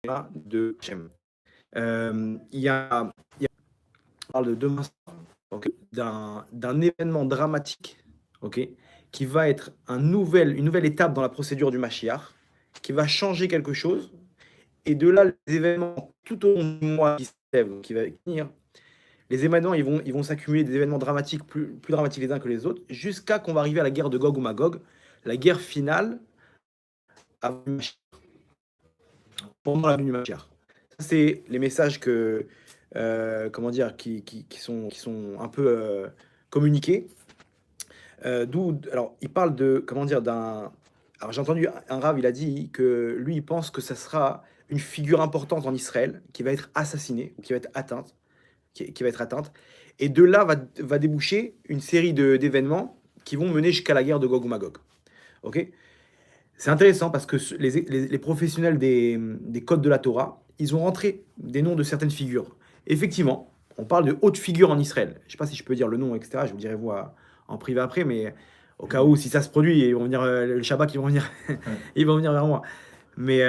de Hachem. On parle de demain soir, ok, d'un événement dramatique, ok, qui va être une nouvelle étape dans la procédure du Mashiach, qui va changer quelque chose. Et de là, les événements tout au long du mois qui s'élève, qui va venir, les événements, ils vont s'accumuler, des événements dramatiques, plus dramatiques les uns que les autres, jusqu'à qu'on va arriver à la guerre de Gog ou Magog, la guerre finale avant le Mashiach, pendant la venue du Mashiach. Ça, c'est les messages comment dire, qui sont un peu communiqués. Alors, il parle de, comment dire, alors j'ai entendu un Rav, il a dit que lui, il pense que ça sera une figure importante en Israël qui va être assassinée, ou qui va être atteinte, qui va être atteinte. Et de là va déboucher une série d'événements qui vont mener jusqu'à la guerre de Gog ou Magog. Ok. C'est intéressant parce que les professionnels des codes de la Torah, ils ont rentré des noms de certaines figures. Effectivement, on parle de hautes figures en Israël. Je ne sais pas si je peux dire le nom, etc. Je vous dirai en privé après, mais au cas où, si ça se produit, ils vont venir, le Shabbat, ils vont venir, ils vont venir vers moi. Mais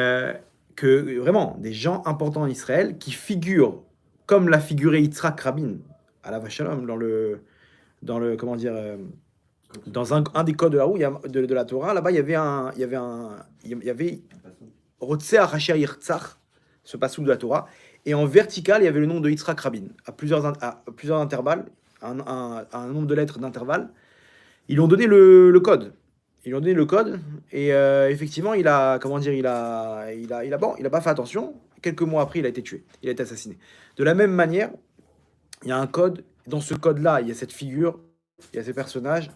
que vraiment, des gens importants en Israël qui figurent comme l'a figuré Yitzhak Rabin à la Vachalom dans le comment dire, dans un des codes de la roue, de la Torah, là-bas, il y avait Rotseach Asher Yirtzach, ce passage de la Torah, et en vertical, il y avait le nom de Yitzhak Rabin, à plusieurs intervalles, un nombre de lettres d'intervalle. Ils lui ont donné le code. Ils lui ont donné le code, et effectivement, il a pas fait attention. Quelques mois après, il a été tué, il a été assassiné. De la même manière, il y a un code. Dans ce code-là, il y a cette figure, il y a ces personnages.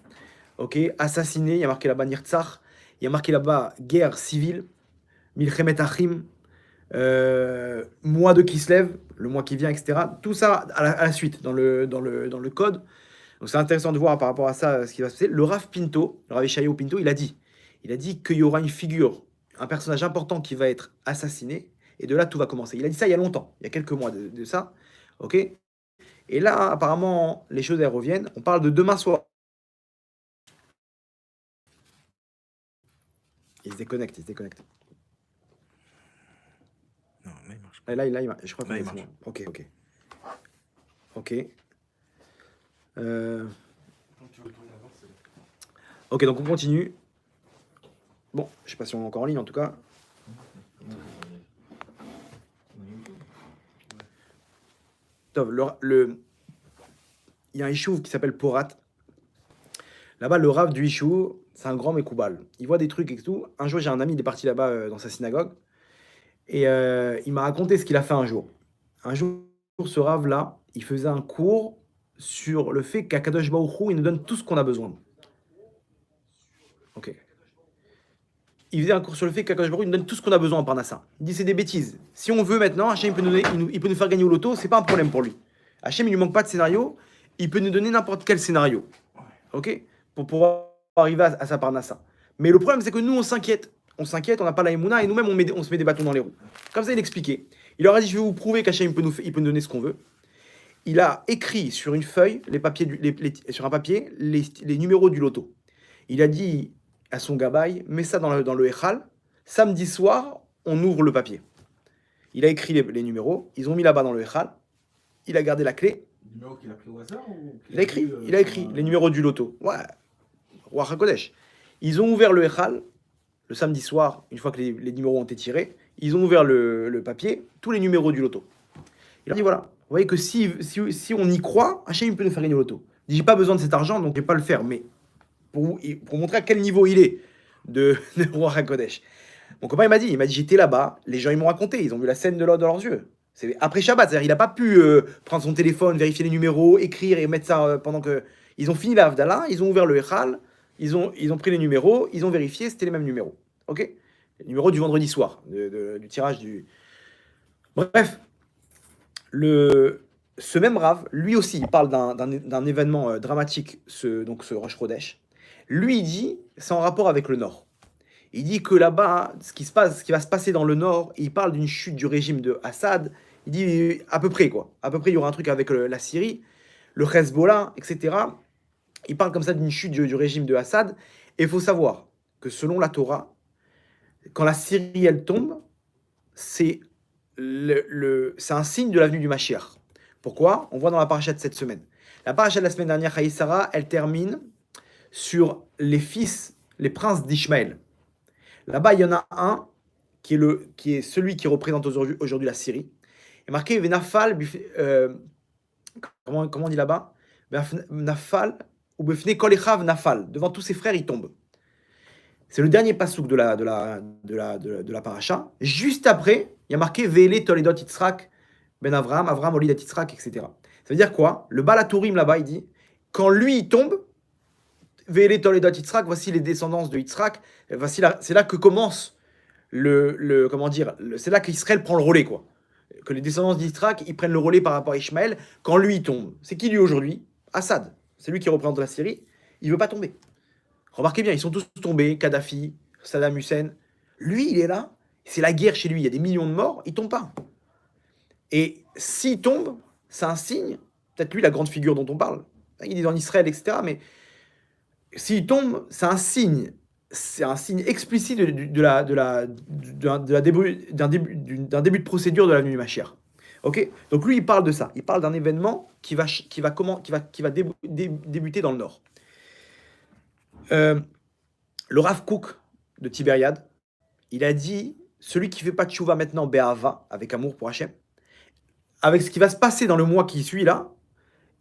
Ok, assassiné, il y a marqué là-bas Nirtzach, il y a marqué là-bas guerre civile, Milchemet Achim, mois de Kislev, le mois qui vient, etc. Tout ça à la suite dans le code. Donc c'est intéressant de voir par rapport à ça ce qui va se passer. Le Rav Pinto, le Rav Ishayahu Pinto, il a dit qu'il y aura une figure, un personnage important qui va être assassiné, et de là tout va commencer. Il a dit ça il y a longtemps, il y a quelques mois de ça. Ok. Et là, apparemment, les choses elles reviennent. On parle de demain soir. Il se déconnecte. Non, là, il marche. Je crois Là, que il c'est marche. bon. Ok. Ok, donc on continue. Bon, je sais pas si on est encore en ligne en tout cas. Tov, il y a un Ishuv qui s'appelle Porat. Là-bas, le Rav du Ishuv, c'est un grand Mekoubal. Il voit des trucs et tout. Un jour, j'ai un ami, il est parti là-bas dans sa synagogue. Et il m'a raconté ce qu'il a fait un jour. Un jour, ce Rav-là, il faisait un cours sur le fait qu'Akadosh Baruch Hu, il nous donne tout ce qu'on a besoin. Ok. Il faisait un cours sur le fait qu'Akadosh Baruch Hu, il nous donne tout ce qu'on a besoin en Parnassa. Il dit c'est des bêtises. Si on veut maintenant, Hachem il peut nous faire gagner au loto, c'est pas un problème pour lui. Hachem, il lui manque pas de scénario, il peut nous donner n'importe quel scénario. Ok. Pour pouvoir arriver à sa Parnassa. Mais le problème, c'est que nous, on s'inquiète. On n'a pas la Emouna, et nous-mêmes, on se met des bâtons dans les roues. Comme ça, il expliquait. Il leur a dit, je vais vous prouver qu'Hachem il peut nous donner ce qu'on veut. Il a écrit sur une feuille, sur un papier, les numéros du loto. Il a dit à son gabaye, mets ça dans le Echal. Samedi soir, on ouvre le papier. Il a écrit les numéros, ils ont mis là-bas dans le Echal. Il a gardé la clé. Les numéros qu'il a pris au hasard ou Il a écrit les numéros du loto. Ouais, Roi HaKodesh. Ils ont ouvert le Echal le samedi soir, une fois que les numéros ont été tirés. Ils ont ouvert le papier, tous les numéros du loto. Il a dit voilà, vous voyez que si on y croit, Hachem peut nous faire gagner au loto. J'ai pas besoin de cet argent, donc je vais pas le faire. Mais pour montrer à quel niveau il est de Roi HaKodesh. Mon copain il m'a dit j'étais là-bas, les gens ils m'ont raconté, ils ont vu la scène de l'ordre dans leurs yeux. C'est après Shabbat, c'est-à-dire il n'a pas pu prendre son téléphone, vérifier les numéros, écrire et mettre ça pendant que... Ils ont fini la Havdalah, ils ont ouvert le Echal, ils ont pris les numéros, ils ont vérifié, c'était les mêmes numéros. Ok. Les numéros du vendredi soir, du tirage du... Bref, ce même Rav, lui aussi, il parle d'un événement dramatique, donc ce Rosh Chodesh. Lui, il dit, c'est en rapport avec le Nord. Il dit que là-bas, ce qui va se passer dans le Nord, il parle d'une chute du régime de Assad. Il dit à peu près, quoi. À peu près, il y aura un truc avec la Syrie, le Hezbollah, etc. Il parle comme ça d'une chute du régime de Assad. Et il faut savoir que selon la Torah, quand la Syrie, elle tombe, c'est c'est un signe de l'avenue du Mashiach. Pourquoi? On voit dans la paracha de cette semaine. La paracha de la semaine dernière, Haïsara, elle termine sur les fils, les princes d'Ishmaël. Là-bas, il y en a un qui est celui qui représente aujourd'hui la Syrie. Il est marqué Venafal, comment on dit là-bas? Nafal, ou Befne Kolechav Nafal. Devant tous ses frères, il tombe. C'est le dernier pasouk de la paracha. Juste après, il y a marqué Ve'ele Toledot Yitzhak ben Avraham, Avraham Olidat Yitzhak, etc. Ça veut dire quoi? Le Balatourim là-bas, il dit quand lui il tombe, Ve'ele Toledot Yitzhak, voici les descendants de Yitzhak. C'est là que commence c'est là qu'Israël prend le relais, quoi. Que les descendants d'Yitzhak, ils prennent le relais par rapport à Ishmaël quand lui il tombe. C'est qui lui aujourd'hui? Assad. C'est lui qui représente la Syrie. Il veut pas tomber. Remarquez bien, ils sont tous tombés. Kadhafi, Saddam Hussein. Lui, il est là. C'est la guerre chez lui. Il y a des millions de morts. Il tombe pas. Et s'il tombe, c'est un signe. Peut-être lui, la grande figure dont on parle. Il est en Israël, etc. Mais s'il tombe, c'est un signe. C'est un signe explicite d'un début de procédure de l'avenue du Mashiach. Ok? Donc lui, il parle de ça. Il parle d'un événement qui va débuter dans le nord. Le Rav Kook de Tibériade, il a dit celui qui ne fait pas de tchouva maintenant, Be'ava, avec amour pour Hachem, avec ce qui va se passer dans le mois qui suit là,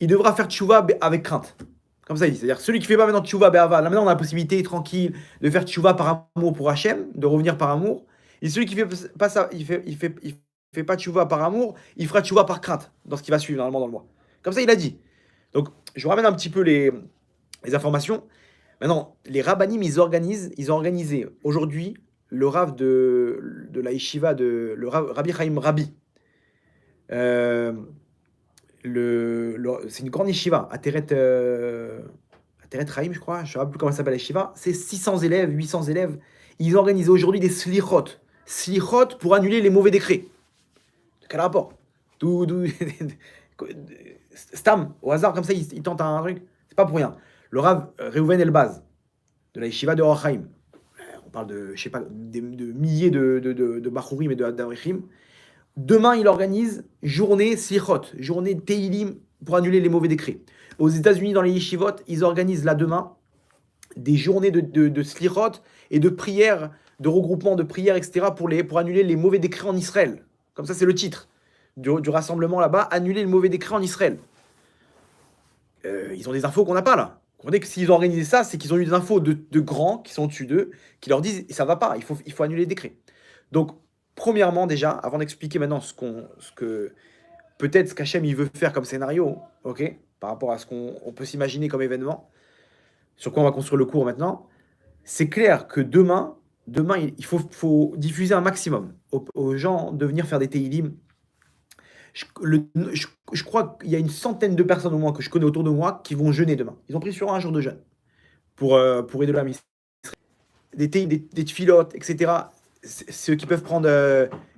il devra faire tchouva avec crainte. Comme ça, il dit. C'est-à-dire celui qui ne fait pas maintenant tchouva Be'ava, là maintenant on a la possibilité tranquille de faire tchouva par amour pour Hachem, de revenir par amour. Et celui qui ne fait pas ça, il fait pas tchouva par amour, il fera tchouva par crainte dans ce qui va suivre normalement dans le mois. Comme ça, il a dit. Donc, je vous ramène un petit peu les informations. Maintenant, les rabbanim, ils ont organisé aujourd'hui le rav de la yeshiva le Rabbi Chaim Rabbi. C'est une grande yeshiva, Ateret Chaim, je crois, je ne sais plus comment ça s'appelle la yeshiva. C'est 600 élèves, 800 élèves. Ils ont organisé aujourd'hui des slichot. Slichot pour annuler les mauvais décrets. Quel rapport? Stam, au hasard, comme ça, ils tentent un truc. C'est pas pour rien. Le Rav Reuven Elbaz, de la yeshiva de Or Haim. On parle de, je sais pas, de milliers de Bachurim et d'Avrichim. Demain, il organise journée Slichot, journée Teilim pour annuler les mauvais décrets. Aux États-Unis, dans les yeshivot, ils organisent là demain des journées de Slichot et de prières, de regroupement de prières, etc. pour annuler les mauvais décrets en Israël. Comme ça, c'est le titre du rassemblement là-bas, annuler le mauvais décret en Israël. Ils ont des infos qu'on n'a pas là. Vous comprenez que s'ils ont organisé ça, c'est qu'ils ont eu des infos de grands qui sont au-dessus d'eux, qui leur disent ça va pas, il faut annuler les décrets. Donc, premièrement, déjà, avant d'expliquer maintenant ce que peut-être ce qu'Hachem il veut faire comme scénario, ok, par rapport à ce qu'on peut s'imaginer comme événement, sur quoi on va construire le cours maintenant, c'est clair que demain il faut diffuser un maximum aux gens de venir faire des Teilim. Je crois qu'il y a une centaine de personnes au moins que je connais autour de moi qui vont jeûner demain. Ils ont pris sur un jour de jeûne pour aider la mission. Des tfilotes, etc. Ceux qui peuvent prendre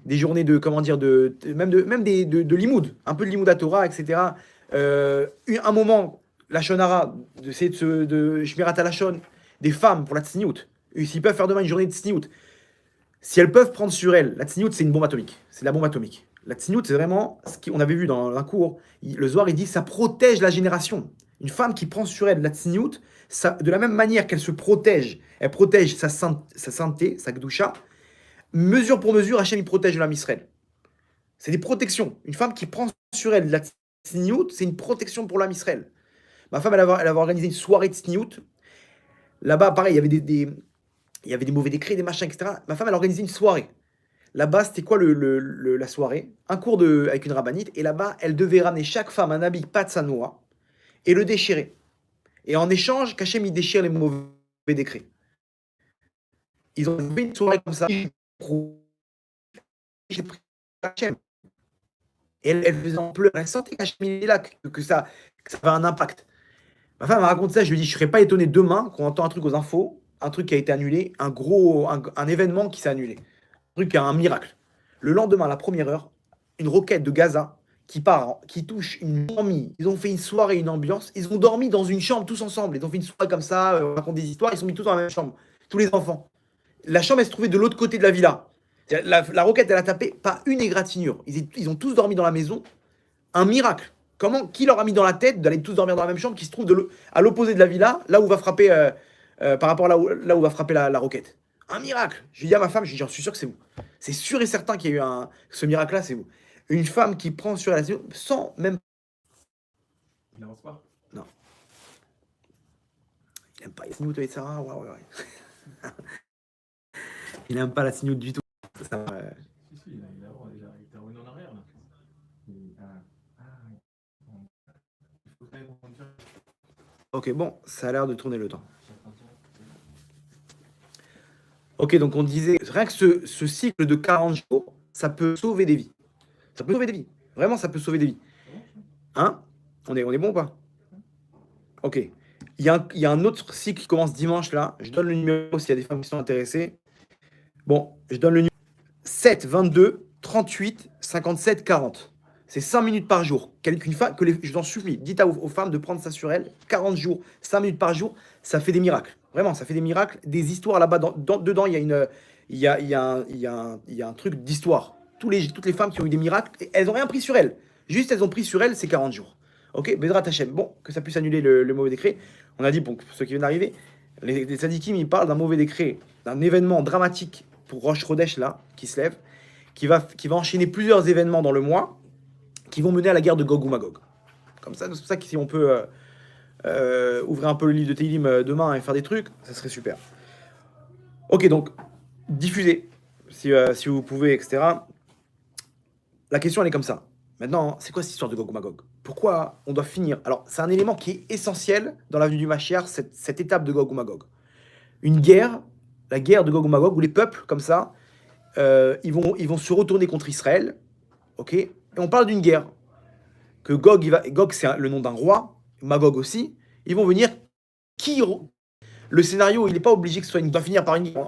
des journées de, comment dire, même de limoud, un peu de limoud à Torah, etc. Un moment, la shonara, de shmirat halashon, des femmes pour la tsniout. S'ils peuvent faire demain une journée de tsniout, si elles peuvent prendre sur elles, la tsniout, c'est une bombe atomique. C'est la bombe atomique. La tsniout, c'est vraiment ce qu'on avait vu dans un cours. Le Zohar, il dit ça protège la génération. Une femme qui prend sur elle la tsniout, de la même manière qu'elle se protège, elle protège sa sainteté, sa gdusha. Mesure pour mesure, Hachem, il protège l'âme Israël. C'est des protections. Une femme qui prend sur elle la tsniout, c'est une protection pour l'âme Israël. Ma femme, elle avait organisé une soirée de tsniout. Là-bas, pareil, il y avait des mauvais décrets, des machins, etc. Ma femme, elle a organisé une soirée. Là-bas, c'était quoi la soirée? Un cours avec une rabbinite. Et là-bas, elle devait ramener chaque femme un habit patsanoa et le déchirer. Et en échange, Hachem, il déchire les mauvais décrets. Ils ont fait une soirée comme ça. Et elle faisait en pleurs. Elle sentait qu'Hachem est là, que ça avait un impact. Ma femme m'a raconté ça. Je lui ai dit, je ne serais pas étonné demain qu'on entend un truc aux infos, un truc qui a été annulé, un événement qui s'est annulé. Truc, un miracle. Le lendemain, à la première heure, une roquette de Gaza qui touche une dormie. Ils ont fait une soirée, une ambiance. Ils ont dormi dans une chambre tous ensemble. Ils ont fait une soirée comme ça, on raconte des histoires. Ils sont mis tous dans la même chambre, tous les enfants. La chambre, elle se trouvait de l'autre côté de la villa. La roquette, elle a tapé, pas une égratignure. Ils ont tous dormi dans la maison. Un miracle. Qui leur a mis dans la tête d'aller tous dormir dans la même chambre qui se trouve à l'opposé de la villa, là où va frapper, par rapport à là où va frapper la roquette. Un miracle. J'ai dit à ma femme, j'en suis sûr que c'est vous. C'est sûr et certain qu'il y a eu ce miracle-là, c'est vous. Une femme qui prend sur elle sans même. Il n'avance pas. Non. Il n'aime pas Yasmine et Sarah. Ouais. Il n'aime pas la signoute du tout. Ça, Si, il avance déjà. Il était revenu en arrière là. Il faut quand même dire. Ok, bon, ça a l'air de tourner le temps. Ok, donc on disait, rien que ce cycle de 40 jours, ça peut sauver des vies. Ça peut sauver des vies. Vraiment, ça peut sauver des vies. Hein? On est bon ou pas? Ok. Il y a un autre cycle qui commence dimanche là. Je donne le numéro s'il y a des femmes qui sont intéressées. Bon, je donne le numéro 7 22 38 57 40. C'est 5 minutes par jour. Qu'une femme, je t'en supplie, dites aux femmes de prendre ça sur elles. 40 jours, 5 minutes par jour, ça fait des miracles. Vraiment, ça fait des miracles. Des histoires là-bas. Dedans, il y a un truc d'histoire. Toutes les femmes qui ont eu des miracles, elles n'ont rien pris sur elles. Juste, elles ont pris sur elles ces 40 jours. Ok, Bezrat Hashem. Bon, que ça puisse annuler le mauvais décret. On a dit, bon, pour ceux qui viennent d'arriver, les sadikim, ils parlent d'un mauvais décret, d'un événement dramatique pour Rosh Chodesh, là, qui se lève, qui va enchaîner plusieurs événements dans le mois, qui vont mener à la guerre de Gog ou Magog. Comme ça, c'est pour ça que si on peut ouvrir un peu le livre de Tehillim demain et faire des trucs, ça serait super. Ok, donc, diffusez, si vous pouvez, etc. La question, elle est comme ça. Maintenant, c'est quoi cette histoire de Gog ou Magog? Pourquoi on doit finir? Alors, c'est un élément qui est essentiel dans l'avenue du Mashiach, cette étape de Gog ou Magog. Une guerre, la guerre de Gog ou Magog, où les peuples, comme ça, ils vont se retourner contre Israël. Ok? Et on parle d'une guerre. Que Gog, Gog, c'est le nom d'un roi, Magog aussi. Ils vont venir. Le scénario, il n'est pas obligé que ce soit doit finir par une guerre.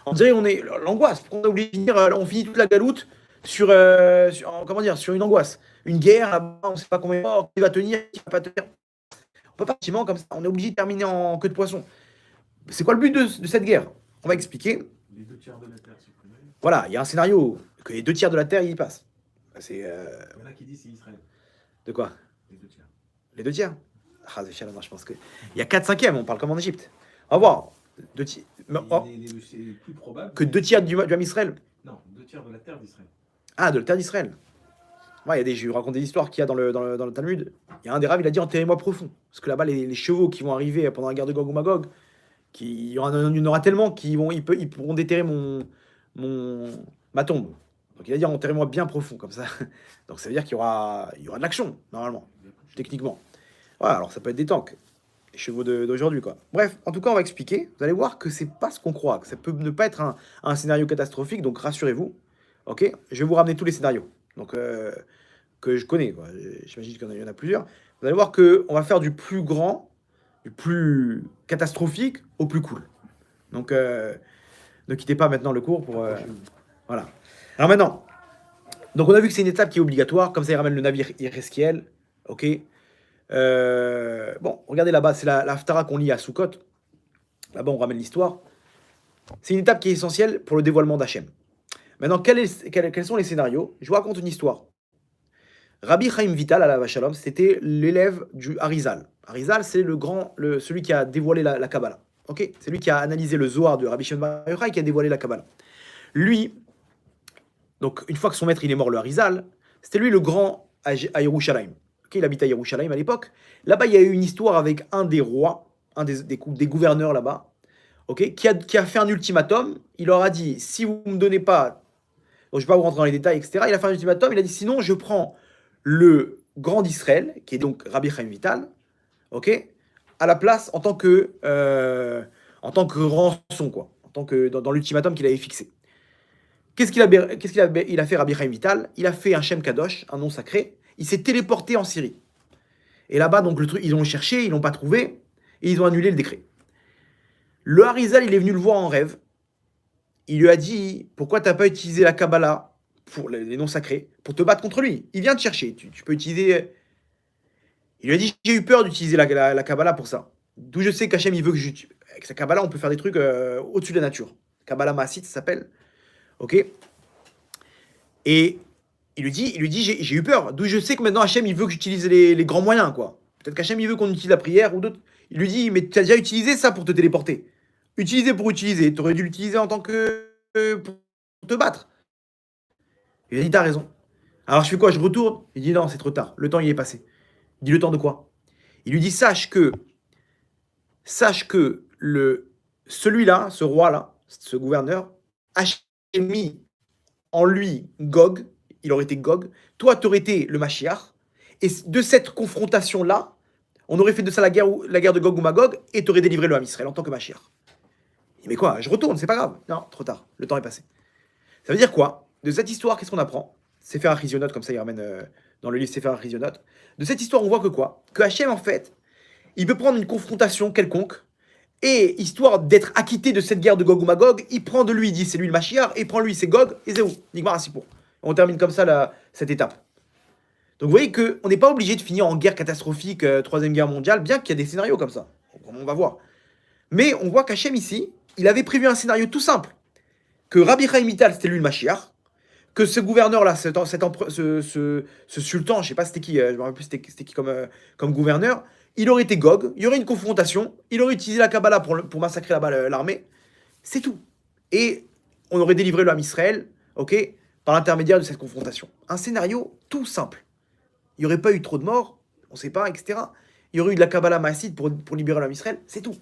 On dirait on est l'angoisse. On est obligé de finir, on finit toute la galoute sur une angoisse. Une guerre, là-bas, on ne sait pas combien de morts, qui va tenir, qui va pas tenir. On peut pas facilement comme ça. On est obligé de terminer en queue de poisson. C'est quoi le but de cette guerre? On va expliquer. Les 2 tiers de la terre supprimés. Voilà, il y a un scénario que les 2 tiers de la terre y passent. C'est. Il y en a qui disent c'est Israël. De quoi? Les 2 tiers. Les 2 tiers? Ah, je pense que. Il y a 4/5, on parle comme en Égypte. On va voir. 2 tiers. C'est plus probable. Que 2 tiers du Ham Israël? Non, 2 tiers de la terre d'Israël. Ah, de la terre d'Israël. Ouais, je vais raconter des histoires qu'il y a dans le Talmud. Il y a un des rabbins, il a dit enterrez-moi profond. Parce que là-bas, les chevaux qui vont arriver pendant la guerre de Gog ou Magog, il y en aura tellement qu'ils pourront déterrer ma tombe. Donc il a dit enterrez-moi bien profond, comme ça. Donc ça veut dire qu'il y aura de l'action, normalement, techniquement. Ouais, alors ça peut être des tanks, les chevaux d'aujourd'hui, quoi. Bref, en tout cas, on va expliquer. Vous allez voir que c'est pas ce qu'on croit, que ça peut ne pas être un scénario catastrophique, donc rassurez-vous. Ok, je vais vous ramener tous les scénarios. Donc, que je connais, quoi. J'imagine qu'il y en a plusieurs. Vous allez voir qu'on va faire du plus grand, du plus catastrophique au plus cool. Donc, ne quittez pas maintenant le cours pour... voilà. Alors maintenant, donc on a vu que c'est une étape qui est obligatoire, comme ça il ramène le navire Yereskiel. Ok. Bon, regardez là-bas, c'est la Haftara qu'on lit à Sukkot. Là-bas, on ramène l'histoire. C'est une étape qui est essentielle pour le dévoilement d'Hachem. Maintenant, quels sont les scénarios? Je vous raconte une histoire. Rabbi Chaim Vital, alav Shalom, c'était l'élève du Harizal. Harizal, c'est celui qui a dévoilé la Kabbalah. Okay, c'est lui qui a analysé le Zohar de Rabbi Shimon Bar Yochai et qui a dévoilé la Kabbalah. Lui, donc une fois que son maître il est mort, le Harizal, c'était lui le grand à Yerushalayim. Okay, il habitait à Yerushalayim à l'époque. Là-bas, il y a eu une histoire avec un des rois, un des gouverneurs là-bas, okay, qui a fait un ultimatum. Il leur a dit, si vous ne me donnez pas... Bon, je ne vais pas vous rentrer dans les détails, etc. Il a fait un ultimatum, il a dit, sinon je prends le grand d'Israël, qui est donc Rabbi Chaim Vital, ok, à la place en tant que rançon, quoi, en tant que dans l'ultimatum qu'il avait fixé. Qu'est-ce qu'il a fait Rabbi Chaim Vital? Il a fait un Shem Kadosh, un nom sacré. Il s'est téléporté en Syrie. Et là-bas, donc le truc, ils l'ont cherché, ils l'ont pas trouvé, et ils ont annulé le décret. Le Harizal, il est venu le voir en rêve. Il lui a dit, pourquoi tu n'as pas utilisé la Kabbalah pour les noms sacrés pour te battre contre lui? Il vient te chercher, tu peux utiliser... Il lui a dit, j'ai eu peur d'utiliser la Kabbalah pour ça. D'où je sais qu'Hachem, il veut que avec sa Kabbalah, on peut faire des trucs au-dessus de la nature. Kabbalah Maasit, ça s'appelle. Ok. Et il lui dit j'ai eu peur. D'où je sais que maintenant Hachem, il veut que j'utilise les grands moyens, quoi. Peut-être qu'Hachem, il veut qu'on utilise la prière ou d'autres. Il lui dit, mais tu as déjà utilisé ça pour te téléporter. Utiliser pour utiliser. Tu aurais dû l'utiliser en tant que. Pour te battre. Il a dit, t'as raison. Alors je fais quoi? Je retourne? Il dit, non, c'est trop tard. Le temps, il est passé. Il dit, le temps de quoi? Il lui dit, sache que celui-là, ce roi-là, ce gouverneur, a mis en lui Gog, il aurait été Gog, toi, tu aurais été le Mashiach, et de cette confrontation-là, on aurait fait de ça la guerre de Gog ou Magog, et tu aurais délivré le Ham Israël en tant que Mashiach. Il dit, mais quoi, je retourne, c'est pas grave. Non, trop tard, le temps est passé. Ça veut dire quoi? De cette histoire, qu'est-ce qu'on apprend? Sefer Achizionot, comme ça il ramène dans le livre Sefer Achizionot. De cette histoire, on voit que quoi? Que Hachem, en fait, il peut prendre une confrontation quelconque, et histoire d'être acquitté de cette guerre de Gog ou Magog, il prend de lui, il dit c'est lui le Mashiach, et il prend lui, c'est Gog, et c'est où? Nigmar Asipour. On termine comme ça cette étape. Donc vous voyez qu'on n'est pas obligé de finir en guerre catastrophique, Troisième Guerre mondiale, bien qu'il y a des scénarios comme ça. On va voir. Mais on voit qu'Hachem ici, il avait prévu un scénario tout simple. Que Rabbi Chaim Vital, c'était lui le Mashiach, que ce gouverneur-là, ce sultan, je sais pas c'était qui, je me rappelle plus c'était qui comme gouverneur, il aurait été Gog, il y aurait une confrontation, il aurait utilisé la Kabbalah pour massacrer là-bas l'armée, c'est tout. Et on aurait délivré le Ham Israël, ok, par l'intermédiaire de cette confrontation. Un scénario tout simple. Il n'y aurait pas eu trop de morts, on ne sait pas, etc. Il y aurait eu de la Kabbalah masside pour libérer le Ham Israël, c'est tout.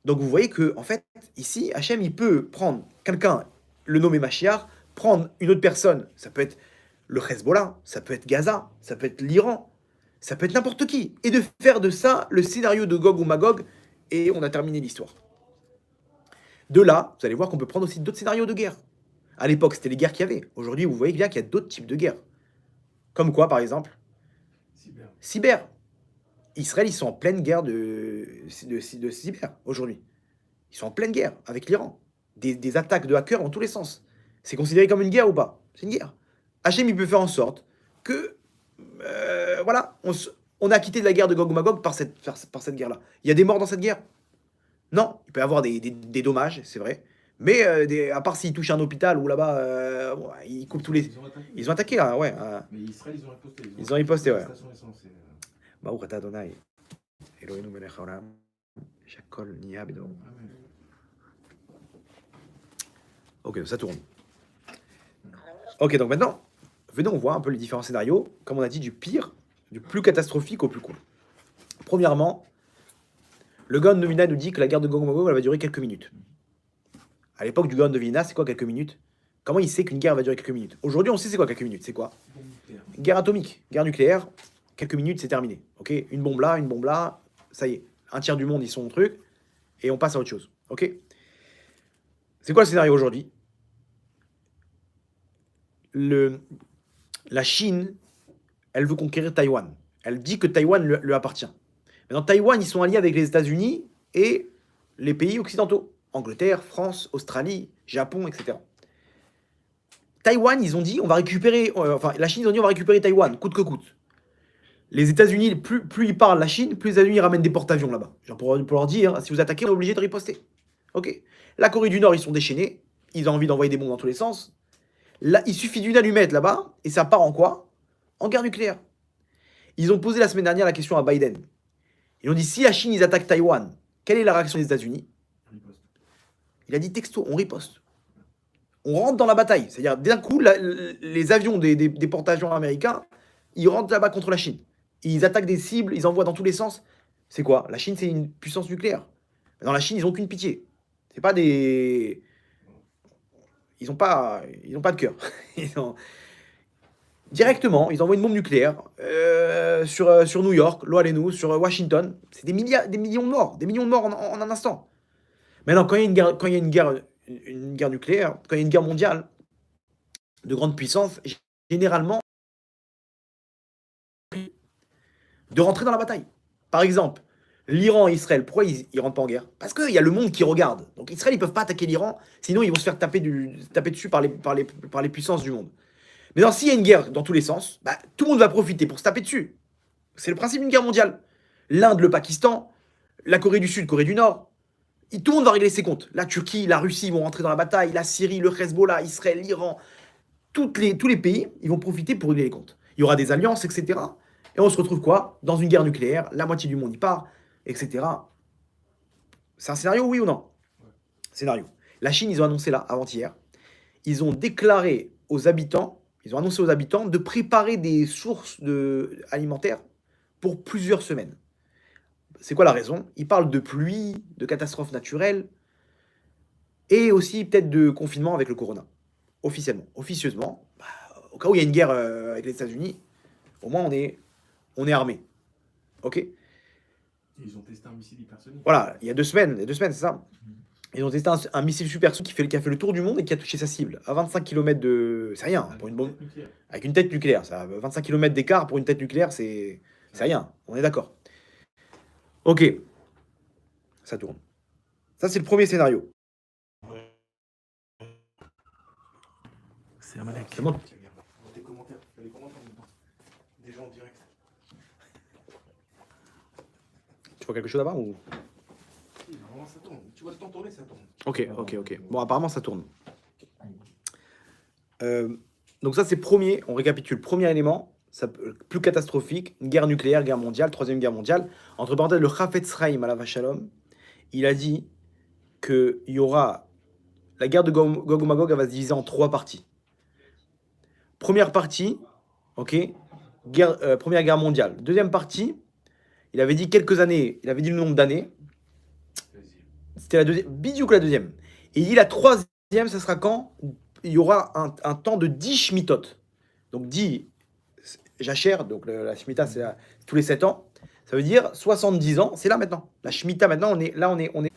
Donc vous voyez que, en fait, ici, Hachem, il peut prendre quelqu'un, le nommer Mashiach, prendre une autre personne, ça peut être le Hezbollah, ça peut être Gaza, ça peut être l'Iran, ça peut être n'importe qui, et de faire de ça le scénario de Gog ou Magog, et on a terminé l'histoire. De là, vous allez voir qu'on peut prendre aussi d'autres scénarios de guerre. À l'époque, c'était les guerres qu'il y avait. Aujourd'hui, vous voyez bien qu'il y a d'autres types de guerres. Comme quoi, par exemple? Cyber. Israël, ils sont en pleine guerre de cyber aujourd'hui. Ils sont en pleine guerre avec l'Iran. Des attaques de hackers dans tous les sens. C'est considéré comme une guerre ou pas? C'est une guerre. Hachem, il peut faire en sorte que, voilà, on a quitté de la guerre de Gog Magog par cette guerre-là. Il y a des morts dans cette guerre? Non. Il peut y avoir des dommages, c'est vrai. Mais à part s'ils touchent un hôpital ou là-bas, ils coupent tous les... Ils ont attaqué, là, ouais. Mais Israël, ils ont riposté. Ils ont riposté, ouais. Baruch atah Adonai, Eloheinu melech haolam, shakol niya b'doro. Ok, ça tourne. Ok, donc maintenant, venez, on voit un peu les différents scénarios, comme on a dit, du pire, du plus catastrophique au plus cool. Premièrement, le Gaon de Vilna nous dit que la guerre de Gog Magog, elle va durer quelques minutes. À l'époque du Gaon de Vilna, c'est quoi quelques minutes? Comment il sait qu'une guerre va durer quelques minutes? Aujourd'hui, on sait c'est quoi quelques minutes. C'est quoi? Guerre atomique, guerre nucléaire. Quelques minutes, c'est terminé. Ok, une bombe là, ça y est. Un tiers du monde, ils sont au truc, et on passe à autre chose. Ok. C'est quoi le scénario aujourd'hui? La Chine, elle veut conquérir Taïwan. Elle dit que Taïwan lui appartient. Maintenant, Taïwan, ils sont alliés avec les États-Unis et les pays occidentaux. Angleterre, France, Australie, Japon, etc. Taïwan, ils ont dit, on va récupérer... la Chine, ils ont dit, on va récupérer Taïwan, coûte que coûte. Les États-Unis, plus ils parlent la Chine, plus les États-Unis ramènent des porte-avions là-bas. Genre pour leur dire, si vous attaquez, on est obligé de riposter. Ok. La Corée du Nord, ils sont déchaînés. Ils ont envie d'envoyer des bombes dans tous les sens. Là, il suffit d'une allumette là-bas, et ça part en quoi? En guerre nucléaire. Ils ont posé la semaine dernière la question à Biden. Ils ont dit, si la Chine, ils attaquent Taïwan, quelle est la réaction des États-Unis? Il a dit texto, on riposte. On rentre dans la bataille. C'est-à-dire, d'un coup, les avions des porte-avions américains, ils rentrent là-bas contre la Chine. Ils attaquent des cibles, ils envoient dans tous les sens. C'est quoi? La Chine, c'est une puissance nucléaire. Mais dans la Chine, ils n'ont aucune pitié. C'est pas des... Ils n'ont pas de cœur. Directement, ils envoient une bombe nucléaire sur New York, Loalenu, sur Washington. C'est des millions de morts. Des millions de morts en un instant. Maintenant, quand il y a une guerre nucléaire, quand il y a une guerre mondiale de grande puissance, généralement, de rentrer dans la bataille. Par exemple, l'Iran et Israël, pourquoi ils rentrent pas en guerre? Parce qu'il y a le monde qui regarde. Donc Israël, ils peuvent pas attaquer l'Iran, sinon ils vont se faire taper dessus par les puissances du monde. Mais s'il y a une guerre dans tous les sens, tout le monde va profiter pour se taper dessus. C'est le principe d'une guerre mondiale. L'Inde, le Pakistan, la Corée du Sud, Corée du Nord, Tout le monde va régler ses comptes. La Turquie, la Russie vont rentrer dans la bataille, la Syrie, le Hezbollah, Israël, l'Iran, tous les pays, ils vont profiter pour régler les comptes. Il y aura des alliances, etc. Et on se retrouve quoi? Dans une guerre nucléaire, la moitié du monde y part, etc. C'est un scénario, oui ou non? Scénario. La Chine, ils ont annoncé là, avant-hier, ils ont déclaré aux habitants, ils ont annoncé aux habitants de préparer des sources alimentaires pour plusieurs semaines. C'est quoi la raison? Ils parlent de pluie, de catastrophes naturelles, et aussi peut-être de confinement avec le corona. Officiellement. Officieusement, au cas où il y a une guerre avec les États-Unis, au moins on est armé. Ok? Ils ont testé un missile hypersonique. Voilà, il y a 2 semaines, c'est ça. Ils ont testé un missile supersonique qui a fait le tour du monde et qui a touché sa cible à 25 km de. C'est rien pour une bombe. Nucléaire. Avec une tête nucléaire. Ça, 25 km d'écart pour une tête nucléaire, c'est rien. On est d'accord. Ok. Ça tourne. Ça, c'est le premier scénario. C'est Amalek. C'est bon. Dans tes commentaires, fais les commentaires en même temps. Des gens en direct. Tu vois quelque chose là-bas ou... Si, normalement ça tourne. Tu vois le temps tourner, ça tourne. Ok. Bon, apparemment, ça tourne. Donc ça, c'est premier. On récapitule. Premier élément, plus catastrophique, une guerre nucléaire, guerre mondiale, troisième guerre mondiale. Entre parenthèses, le Chafetz Chaim, alav Shalom, il a dit qu'il y aura... La guerre de Gog et Magog, elle va se diviser en 3 parties. Première partie, ok, Première guerre mondiale. Deuxième partie, il avait dit quelques années, il avait dit le nombre d'années. Vas-y. C'était la deuxième, bidiouk la deuxième. Et il dit la troisième, ça sera quand il y aura un temps de 10 shmitot. Donc 10 jachères, donc la shmita c'est tous les 7 ans. Ça veut dire 70 ans, c'est là maintenant. La shmita maintenant, on est.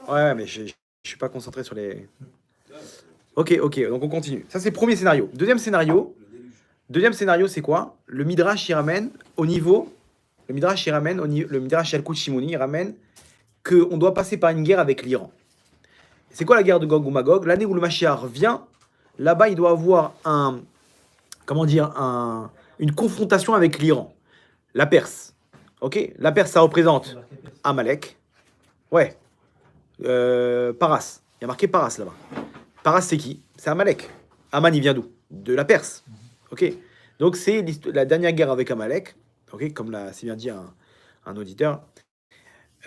Ouais, mais je suis pas concentré sur les... Ok, donc on continue. Ça c'est le premier scénario. Deuxième scénario, c'est quoi? Le Midrash, il ramène au niveau... Le Midrash Yalkut Shimoni, il ramène qu'on doit passer par une guerre avec l'Iran. C'est quoi la guerre de Gog ou Magog? L'année où le Mashiach vient, là-bas, il doit avoir une confrontation avec l'Iran. La Perse. Ok? La Perse, ça représente Amalek. Ouais. Paras. Il y a marqué Paras là-bas. Paras, c'est qui? C'est Amalek. Aman, il vient d'où? De la Perse. Ok? Donc, c'est la dernière guerre avec Amalek. Ok? Comme l'a si bien dit un auditeur.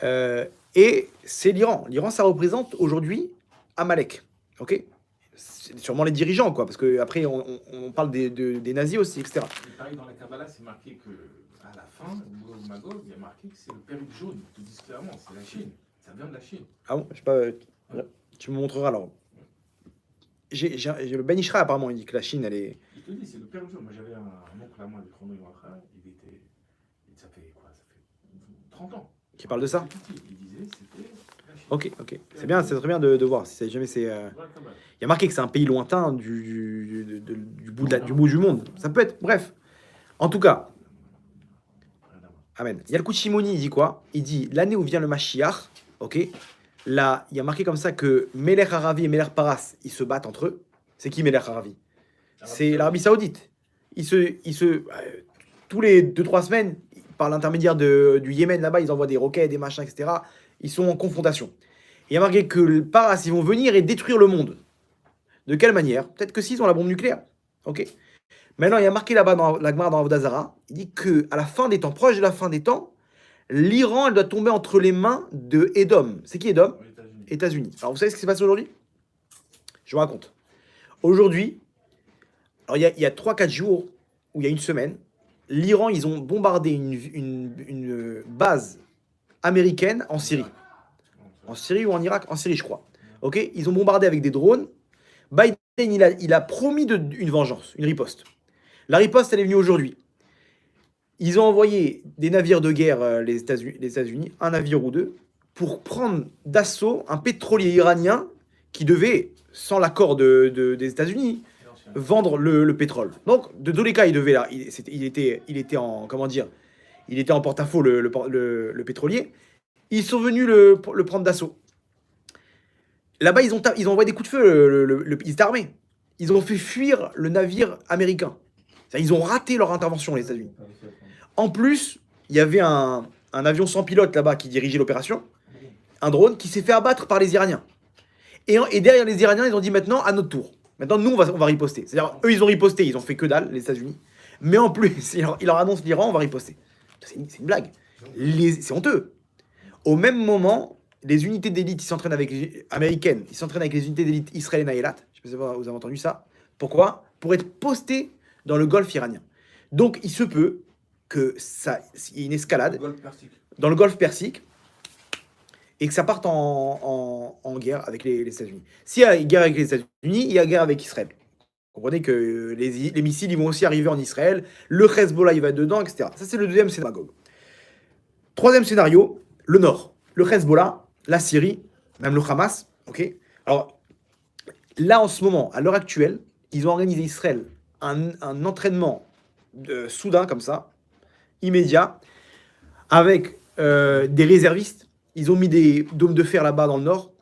Et c'est l'Iran. L'Iran, ça représente aujourd'hui Amalek. Ok? C'est sûrement les dirigeants, quoi, parce qu'après, on parle des nazis aussi, etc. Et pareil, dans la Kabbalah, c'est marqué que à la fin, Gog Magog, il y a marqué que c'est le périple jaune. Ils te disent clairement, c'est la Chine. Ça vient de la Chine. Ah bon? Je sais pas. Tu me montreras alors. J'ai le Ben Ishra, apparemment, il dit que la Chine, elle est. Il te dit, c'est le périple jaune. Moi, j'avais un oncle à moi, le chrono Yoachra, ça fait quoi? Ça fait 30 ans. Qui parle de ça? Il disait, c'était la Chine. Ok. C'est bien, c'est très bien de voir. Si jamais c'est. Il y a marqué que c'est un pays lointain du bout du monde. Ça peut être. Bref. En tout cas. Amen. Yalkut Shimoni, il dit quoi? Il dit l'année où vient le Mashiach. Ok. Là, il y a marqué comme ça que Melech Haravi et Melech Paras, ils se battent entre eux. C'est qui Melech Haravi? C'est l'Arabie Saoudite. Tous les 2-3 semaines, par l'intermédiaire du Yémen, là-bas, ils envoient des roquettes, des machins, etc. Ils sont en confrontation. Et il y a marqué que le Paras, ils vont venir et détruire le monde. De quelle manière? Peut-être que s'ils ont la bombe nucléaire. Ok. Maintenant, il y a marqué là-bas dans la Gemara, dans Avodah Zarah, il dit qu'à la fin des temps, proche de la fin des temps, l'Iran, elle doit tomber entre les mains de Édom. C'est qui Édom? États-Unis. Alors, vous savez ce qui s'est passé aujourd'hui? Je vous raconte. Aujourd'hui, alors il y a 3-4 jours, ou il y a une semaine, l'Iran, ils ont bombardé une base américaine en Syrie. En Syrie ou en Irak? En Syrie, je crois. Ok? Ils ont bombardé avec des drones. Biden, il a promis une vengeance, une riposte. La riposte, elle est venue aujourd'hui. Ils ont envoyé des navires de guerre, les États-Unis, un navire ou deux, pour prendre d'assaut un pétrolier iranien qui devait, sans l'accord des États-Unis, vendre le pétrole. Donc, de tous les cas, il était en, comment dire, il était en porte-à-faux le pétrolier. Ils sont venus le prendre d'assaut. Là-bas, ils ont envoyé des coups de feu, ils étaient armés. Ils ont fait fuir le navire américain. Ils ont raté leur intervention, les États-Unis. En plus, il y avait un avion sans pilote là-bas qui dirigeait l'opération. un drone qui s'est fait abattre par les Iraniens. Et derrière les Iraniens, ils ont dit maintenant, à notre tour. Maintenant, nous, on va riposter. C'est-à-dire, eux, ils ont riposté, ils ont fait que dalle, les États-Unis. Mais en plus, ils leur annoncent l'Iran, on va riposter. C'est une blague. C'est honteux. Au même moment, les unités d'élite ils s'entraînent américaines, ils s'entraînent avec les unités d'élite israéliennes à Eilat. Je ne sais pas si vous avez entendu ça. Pourquoi? Pour être postés dans le golfe iranien. Donc, il se peut que ça, il y ait une escalade dans le golfe Persique et que ça parte en guerre avec les États-Unis. S'il y a guerre avec les États-Unis, il y a guerre avec Israël. Vous comprenez que les missiles ils vont aussi arriver en Israël, le Hezbollah il va être dedans, etc. Ça c'est le deuxième scénario. Troisième scénario, le Nord. Le Hezbollah, la Syrie, même le Hamas. Ok. Alors là en ce moment, à l'heure actuelle, ils ont organisé Israël un entraînement soudain comme ça, immédiat, avec des réservistes. Ils ont mis des dômes de fer là-bas dans le nord.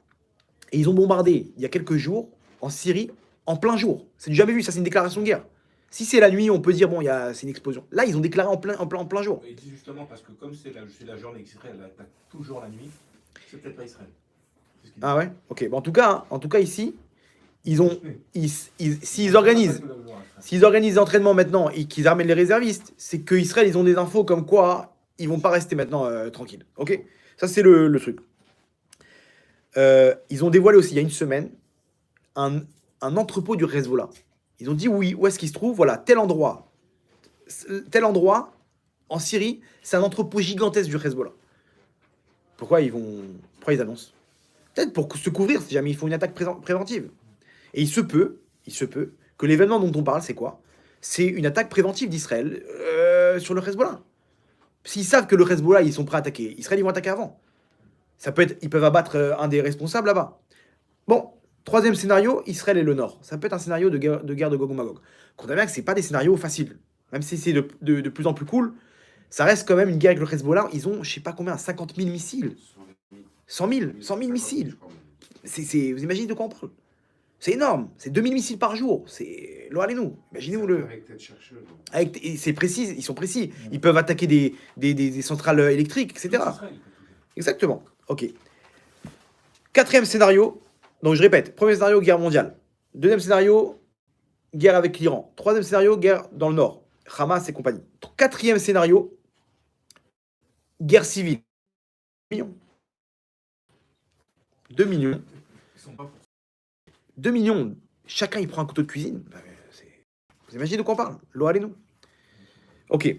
Et ils ont bombardé, il y a quelques jours, en Syrie, en plein jour. C'est du jamais vu, ça c'est une déclaration de guerre. Si c'est la nuit, on peut dire, bon, c'est une explosion. Là, ils ont déclaré en plein jour. Il dit justement, parce que comme c'est la journée qu'Israël attaque toujours la nuit, c'est peut-être pas Israël. Ah ouais. Ok. Bon, en tout cas, ici, s'ils organisent l'entraînement maintenant et qu'ils amènent les réservistes, c'est qu'Israël, ils ont des infos comme quoi ils vont pas rester maintenant tranquilles. Ok. Ça c'est le truc. Ils ont dévoilé aussi il y a une semaine un entrepôt du Hezbollah. Ils ont dit oui, où est-ce qu'il se trouve? Voilà, tel endroit en Syrie, c'est un entrepôt gigantesque du Hezbollah. Pourquoi ils annoncent? Peut-être pour se couvrir si jamais ils font une attaque préventive. Et il se peut que l'événement dont on parle, c'est quoi? C'est une attaque préventive d'Israël sur le Hezbollah. S'ils savent que le Hezbollah, ils sont prêts à attaquer, Israël, ils vont attaquer avant. Ça peut être, ils peuvent abattre un des responsables là-bas. Bon, troisième scénario, Israël et le Nord. Ça peut être un scénario de guerre de Gog et Magog. Comprenez bien que c'est pas des scénarios faciles. Même si c'est de plus en plus cool, ça reste quand même une guerre avec le Hezbollah. Ils ont, je sais pas combien, 50 000 missiles. 100 000 missiles. Vous imaginez de quoi on parle? C'est énorme. C'est 2000 missiles par jour. C'est nous. Imaginez-vous le. C'est précis. Ils sont précis. Ils peuvent attaquer des centrales électriques, etc. Exactement. Ok. Quatrième scénario. Donc je répète. Premier scénario, guerre mondiale. Deuxième scénario, guerre avec l'Iran. Troisième scénario, guerre dans le Nord. Hamas et compagnie. Quatrième scénario, guerre civile. 2 millions. 2 millions. 2 millions. Chacun, il prend un couteau de cuisine. Vous imaginez de quoi on parle? Lo allez-nous. Ok.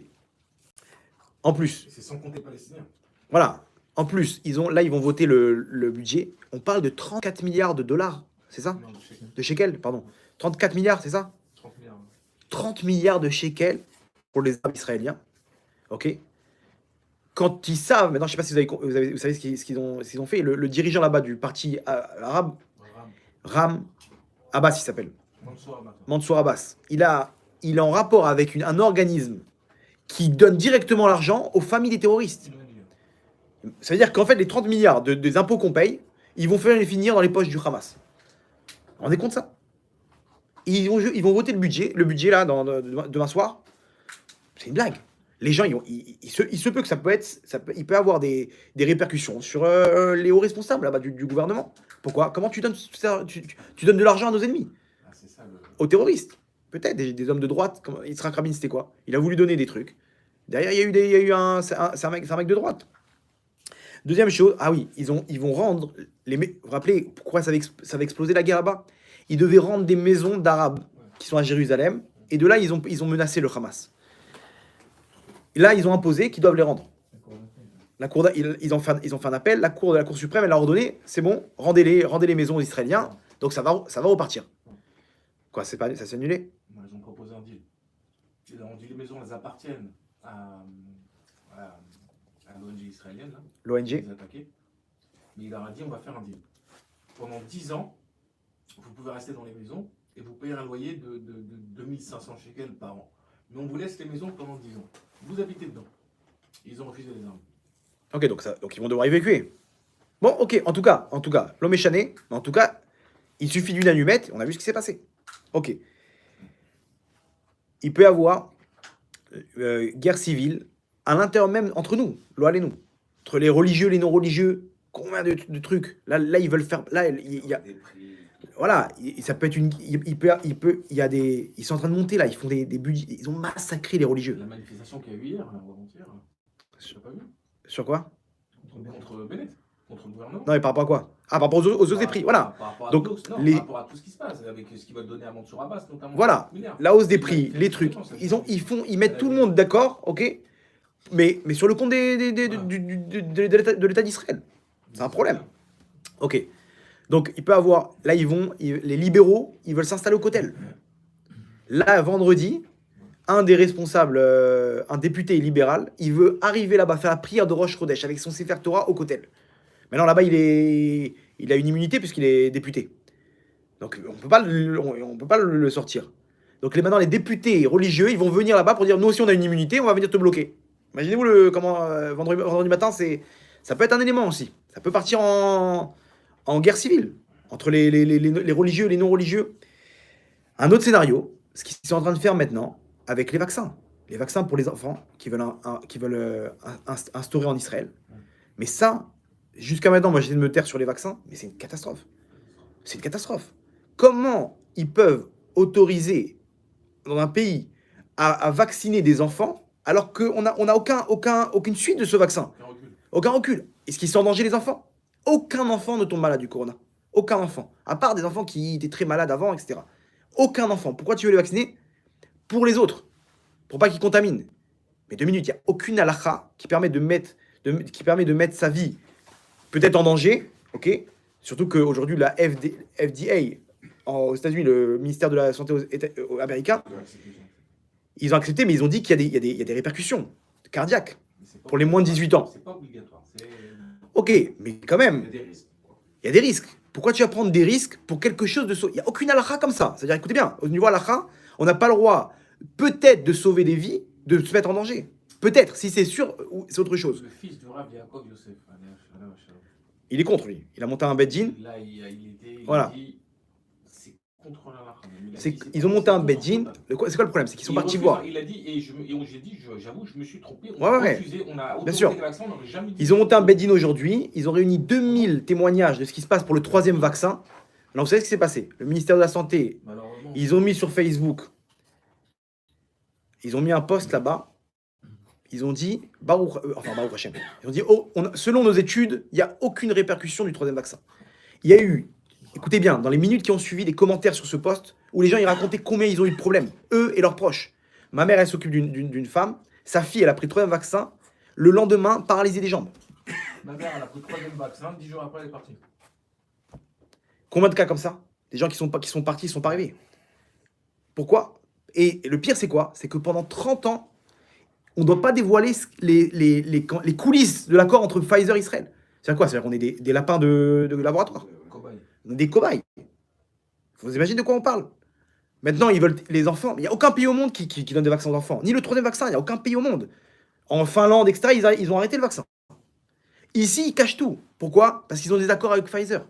En plus. C'est sans compter les Palestiniens. Voilà. En plus, ils vont voter le budget. On parle de 34 milliards de dollars. C'est ça? Non, de shekels, pardon. 34 milliards, c'est ça? 30 milliards. 30 milliards de shekels pour les Arabes israéliens. Ok. Quand ils savent, maintenant je sais pas si vous savez ce qu'ils ont fait, le dirigeant là-bas du parti arabe, Ram Abbas, il s'appelle. Mansour Abbas. Il est en rapport avec un organisme qui donne directement l'argent aux familles des terroristes. Ça veut dire qu'en fait, les 30 milliards des impôts qu'on paye, ils vont faire les finir dans les poches du Hamas. Vous vous rendez compte de ça? Ils vont voter le budget là, demain soir. C'est une blague. Les gens, il se peut que il peut avoir des répercussions sur les hauts responsables là-bas du gouvernement. Pourquoi? Comment tu donnes de l'argent à nos ennemis? C'est ça, aux terroristes? Peut-être des hommes de droite. Comme Yitzhak Rabin, c'était quoi? Il a voulu donner des trucs. Derrière, il y a eu c'est un mec de droite. Deuxième chose, ah oui, ils vont rendre vous vous rappelez pourquoi ça va exploser la guerre là-bas? Ils devaient rendre des maisons d'Arabes qui sont à Jérusalem, et de là ils ont menacé le Hamas. Et là, ils ont imposé qu'ils doivent les rendre. Ils ont fait un appel, la Cour suprême, elle a ordonné, c'est bon, rendez les maisons aux Israéliens, donc ça va repartir. Quoi, ça s'est annulé? Ils ont proposé un deal. On dit les maisons, elles appartiennent à l'ONG israélienne. L'ONG. Les attaquer. Mais il leur a dit, on va faire un deal. Pendant 10 ans, vous pouvez rester dans les maisons et vous payez un loyer de 2500 shekels par an. Mais on vous laisse les maisons pendant 10 ans. Vous habitez dedans. Ils ont refusé les armes. Ok, donc ils vont devoir évacuer. Bon, ok, en tout cas, l'homme est chané, mais en tout cas, il suffit d'une allumette, on a vu ce qui s'est passé. Ok. Il peut y avoir guerre civile à l'intérieur même entre nous, lo allez-nous, entre les religieux et les non-religieux, combien de trucs. Là, ils veulent faire. Là, il y a. Voilà, ça peut être une. Ils sont en train de monter là, ils font des budgets. Ils ont massacré les religieux. La manifestation qu'il y a eu hier, là, ou avant-hier, tu l'as pas vu? Sur quoi? Contre Bennett, contre le gouvernement. Non, mais par rapport à quoi? Ah, par rapport aux hausses des prix, voilà. Par rapport à Donc, tout, non, les- par rapport à tout ce qui se passe, avec ce qu'ils veulent donner à Mansour Abbas, notamment. Voilà, 4 milliards. la hausse des Ils prix, mettent- les trucs. effectivement, ça- Ils mettent tout le monde d'accord, ok? Mais sur le compte de l'État d'Israël. C'est un problème. Ok. Donc, il peut avoir. Là, les libéraux, ils veulent s'installer au Kotel. Là, vendredi, un des responsables, un député libéral, il veut arriver là-bas, faire la prière de Rosh Chodesh avec son Sefer Torah au Kotel. Maintenant, là-bas, il a une immunité puisqu'il est député. Donc, on peut pas le sortir. Donc, maintenant, les députés religieux, ils vont venir là-bas pour dire nous aussi, on a une immunité, on va venir te bloquer. Imaginez-vous comment vendredi matin, ça peut être un élément aussi. Ça peut partir en guerre civile entre les religieux et les non-religieux. Un autre scénario, ce qu'ils sont en train de faire maintenant avec les vaccins. Les vaccins pour les enfants qui veulent instaurer en Israël. Mais ça, jusqu'à maintenant, moi j'essaie de me taire sur les vaccins, mais c'est une catastrophe. C'est une catastrophe. Comment ils peuvent autoriser dans un pays à vacciner des enfants alors qu'on n'a aucune suite de ce vaccin? Aucun recul. Aucun recul. Est-ce qu'ils sont en danger les enfants? Aucun enfant ne tombe malade du corona. Aucun enfant. À part des enfants qui étaient très malades avant, etc. Aucun enfant. Pourquoi tu veux les vacciner? Pour les autres. Pour pas qu'ils contaminent. Mais 2 minutes, il n'y a aucune halakha qui permet de mettre sa vie peut-être en danger. Ok. Surtout qu'aujourd'hui, la FDA, aux États-Unis, le ministère de la Santé américain, ils ont accepté, mais ils ont dit qu'il y a des répercussions cardiaques pour les moins de 18 ans. C'est pas obligatoire. Ok, mais quand Il y même, a des risques. il y a des risques. Pourquoi tu vas prendre des risques pour quelque chose de... Il n'y a aucune halakha comme ça. C'est-à-dire, écoutez bien, au niveau halakha, on n'a pas le droit peut-être de sauver des vies, de se mettre en danger. Peut-être, si c'est sûr, c'est autre chose. Le fils du Rav Yaakov Yosef. Il est contre lui. Il a monté un beddin. Là, il Voilà. a dit c'est contre la halakha. Ils ont monté un beddin. C'est quoi le problème? C'est qu'ils sont partis voir. Il a dit, et j'ai dit, j'avoue, je me suis trompé. On Ouais, a ouais. refusé, on a Bien sûr. autorisé le vaccin, on n'aurait jamais dit. Ils ont monté un beddin aujourd'hui. Ils ont réuni 2000 témoignages de ce qui se passe pour le 3e vaccin. Alors, vous savez ce qui s'est passé? Le ministère de la Santé, Malheureusement. ils ont mis sur Facebook, ils ont mis un post là-bas. Ils ont dit, Baruch Hashem, ils ont dit, selon nos études, il n'y a aucune répercussion du 3e vaccin. Il y a eu, écoutez bien, dans les minutes qui ont suivi, des commentaires sur ce post où les gens ils racontaient combien ils ont eu de problèmes, eux et leurs proches. Ma mère, elle s'occupe d'une femme, sa fille, elle a pris le 3e vaccin, le lendemain, paralysée des jambes. Ma mère, elle a pris le 3e vaccin, 10 jours après, elle est partie. Combien de cas comme ça? Des gens qui sont partis, ils sont pas arrivés. Pourquoi? Et le pire, c'est quoi? C'est que pendant 30 ans, on ne doit pas dévoiler les coulisses de l'accord entre Pfizer et Israël. C'est quoi? C'est-à-dire qu'on est des lapins de laboratoire. Cobaye. On est des cobayes. Vous imaginez de quoi on parle? Maintenant, ils veulent les enfants. Il n'y a aucun pays au monde qui donne des vaccins aux enfants. Ni le 3e vaccin, il n'y a aucun pays au monde. En Finlande, etc., ils ont arrêté le vaccin. Ici, ils cachent tout. Pourquoi? Parce qu'ils ont des accords avec Pfizer.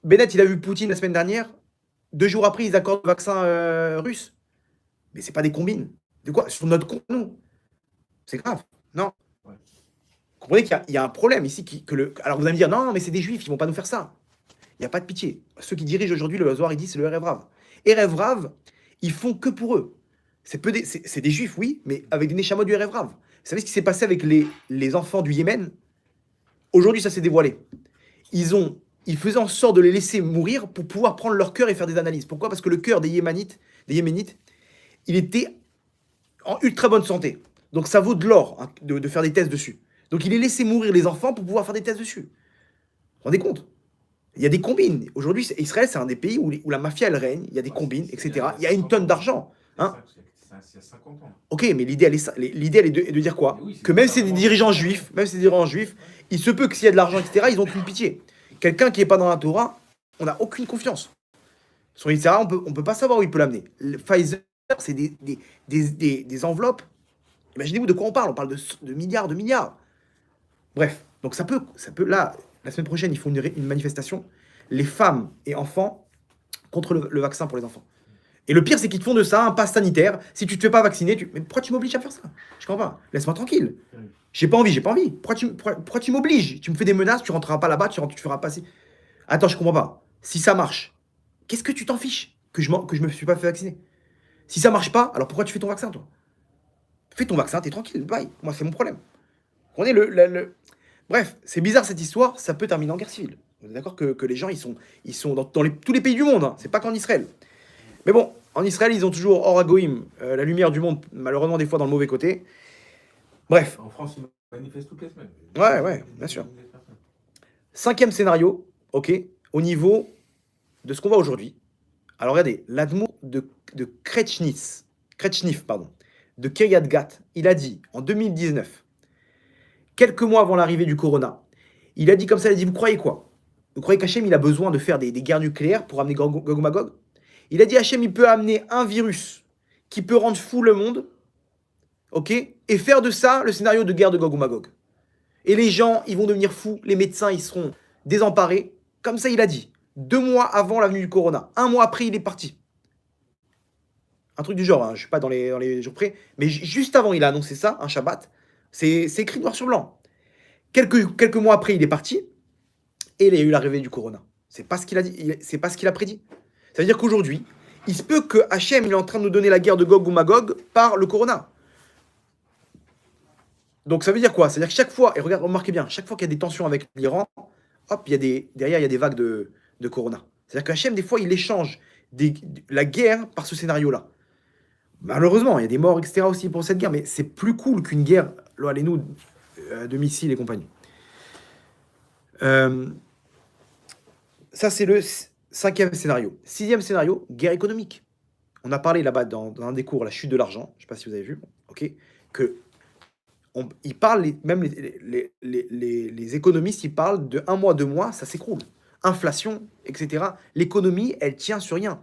Bennett, il a vu Poutine la semaine dernière. 2 jours après, ils accordent le vaccin russe. Mais c'est pas des combines. De quoi? Sur notre compte, nous. C'est grave. Non. Ouais. Vous comprenez qu'il y a un problème ici. Alors vous allez me dire, non, mais c'est des juifs, ils vont pas nous faire ça. Il n'y a pas de pitié. Ceux qui dirigent aujourd'hui le Zohar, ils disent c'est le Erev Rav. Erev Rav, ils font que pour eux. C'est des juifs, oui, mais avec des Neshamot du Erev Rav. Vous savez ce qui s'est passé avec les enfants du Yémen? Aujourd'hui, ça s'est dévoilé. Ils faisaient en sorte de les laisser mourir pour pouvoir prendre leur cœur et faire des analyses. Pourquoi? Parce que le cœur des Yéménites, il était en ultra bonne santé. Donc ça vaut de l'or hein, de faire des tests dessus. Donc il les laissait mourir les enfants pour pouvoir faire des tests dessus. Vous vous rendez compte? Il y a des combines. Aujourd'hui, Israël, c'est un des pays où la mafia, elle règne. Il y a des combines, etc. Il y a une tonne d'argent. Hein? C'est il y a 50 ans. Ok, mais l'idée, elle est de dire quoi? Oui, c'est que même ça, si c'est des vraiment. dirigeants juifs, il se peut que s'il y a de l'argent, etc., ils n'ont aucune pitié. Quelqu'un qui n'est pas dans la Torah, on n'a aucune confiance. Son etc., on peut pas savoir où il peut l'amener. Le Pfizer, c'est des enveloppes. Imaginez-vous de quoi on parle. On parle de milliards. Bref, donc ça peut là, la semaine prochaine, ils font une manifestation, les femmes et enfants contre le vaccin pour les enfants. Et le pire, c'est qu'ils te font de ça un pass sanitaire. Si tu te fais pas vacciner, mais pourquoi tu m'obliges à faire ça? Je comprends pas. Laisse-moi tranquille. J'ai pas envie, j'ai pas envie. Pourquoi tu m'obliges? Tu me fais des menaces, tu rentreras pas là-bas, tu te feras passer. Attends, je comprends pas. Si ça marche, qu'est-ce que tu t'en fiches que je me suis pas fait vacciner? Si ça marche pas, alors pourquoi tu fais ton vaccin, toi? Fais ton vaccin, t'es tranquille, bye. Moi, c'est mon problème. On est Bref, c'est bizarre cette histoire, ça peut terminer en guerre civile. On est d'accord que les gens, ils sont dans tous les pays du monde, hein. C'est pas qu'en Israël. Mais bon, en Israël, ils ont toujours Or Hagoïm, la lumière du monde, malheureusement des fois dans le mauvais côté. Bref. En France, ils manifestent toutes les semaines. Ouais, bien sûr. 5e scénario, ok, au niveau de ce qu'on voit aujourd'hui. Alors regardez, l'Admour de Kretchnif, de Kiryat Gat, il a dit en 2019, quelques mois avant l'arrivée du Corona, il a dit comme ça, il a dit, vous croyez quoi? Vous croyez qu'Hachem, il a besoin de faire des guerres nucléaires pour amener Gog et Magog? Il a dit, Hachem, il peut amener un virus qui peut rendre fou le monde, ok, et faire de ça le scénario de guerre de Gog et Magog. Et les gens, ils vont devenir fous, les médecins, ils seront désemparés. Comme ça, il a dit, 2 mois avant la venue du Corona. 1 mois après, il est parti. Un truc du genre, hein, je ne suis pas dans les jours près, mais juste avant, il a annoncé ça, un Shabbat. C'est écrit noir sur blanc. Quelques mois après, il est parti, et il y a eu l'arrivée du Corona. C'est pas ce qu'il a dit, c'est pas ce qu'il a prédit. Ça veut dire qu'aujourd'hui, il se peut que Hachem, il est en train de nous donner la guerre de Gog ou Magog par le Corona. Donc ça veut dire quoi? C'est-à-dire que chaque fois, et remarquez bien, chaque fois qu'il y a des tensions avec l'Iran, hop, derrière, il y a des vagues de Corona. C'est-à-dire que Hachem, des fois, il échange la guerre par ce scénario-là. Malheureusement, il y a des morts, etc. aussi pour cette guerre, mais c'est plus cool qu'une guerre, allez-nous, de missiles et compagnie. Ça, c'est le 5e scénario. 6e scénario, guerre économique. On a parlé là-bas dans un des cours, la chute de l'argent, je ne sais pas si vous avez vu, ok, que ils parlent, même les économistes, ils parlent de 1 mois, 2 mois, ça s'écroule. Inflation, etc. L'économie, elle tient sur rien.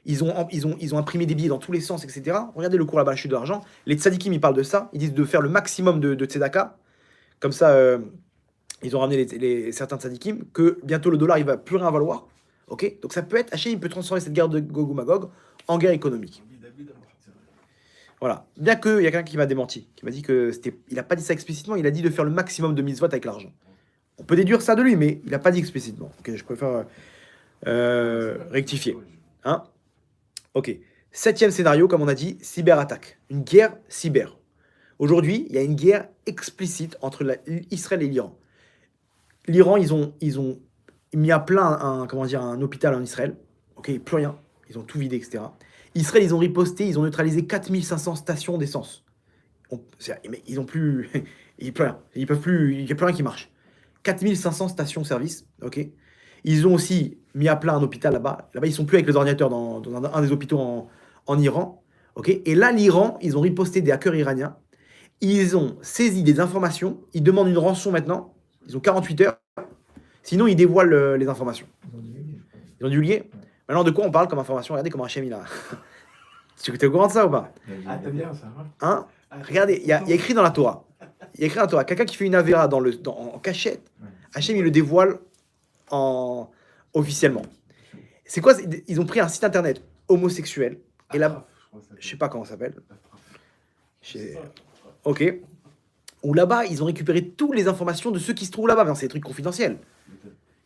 Ils ont imprimé des billets dans tous les sens, etc. Regardez le cours là-bas, la chute de l'argent. Les tzadikim, ils parlent de ça. Ils disent de faire le maximum de tzedaka. Comme ça, ils ont ramené certains tzadikim, que bientôt le dollar, il va plus rien valoir. Ok, donc ça peut être, Hachem, il peut transformer cette guerre de Gog ou Magog en guerre économique. Voilà. Bien qu'il y a quelqu'un qui m'a démenti, qui m'a dit que il n'a pas dit ça explicitement, il a dit de faire le maximum de mitzvot avec l'argent. On peut déduire ça de lui, mais il n'a pas dit explicitement. Ok, je préfère rectifier. Hein? Ok. 7e scénario, comme on a dit, cyberattaque. Une guerre cyber. Aujourd'hui, il y a une guerre explicite entre Israël et l'Iran. L'Iran, ils ont mis à plein un hôpital en Israël. Ok, plus rien. Ils ont tout vidé, etc. Israël, ils ont riposté, ils ont neutralisé 4500 stations d'essence. Mais ils n'ont plus... Il n'y a plus rien. Il n'y a plus rien qui marche. 4500 stations-service, ok. Ils ont aussi mis à plat un hôpital là-bas. Là-bas, ils sont plus avec les ordinateurs dans un des hôpitaux en Iran, ok. Et là, l'Iran, ils ont riposté des hackers iraniens. Ils ont saisi des informations. Ils demandent une rançon maintenant. Ils ont 48 heures. Sinon, ils dévoilent les informations. Ils ont divulgué. Maintenant, de quoi on parle comme information? Regardez comment Hachem il a. Tu es au courant de ça ou pas? Ah, t'aimes bien ça, hein? Regardez, il y a écrit dans la Torah. Il y a écrit dans la Torah, quelqu'un qui fait une avéra en cachette, Hachem, il le dévoile officiellement. C'est quoi? Ils ont pris un site internet homosexuel, et là, je sais pas comment ça s'appelle. Ok. Où là-bas, ils ont récupéré toutes les informations de ceux qui se trouvent là-bas. C'est des trucs confidentiels.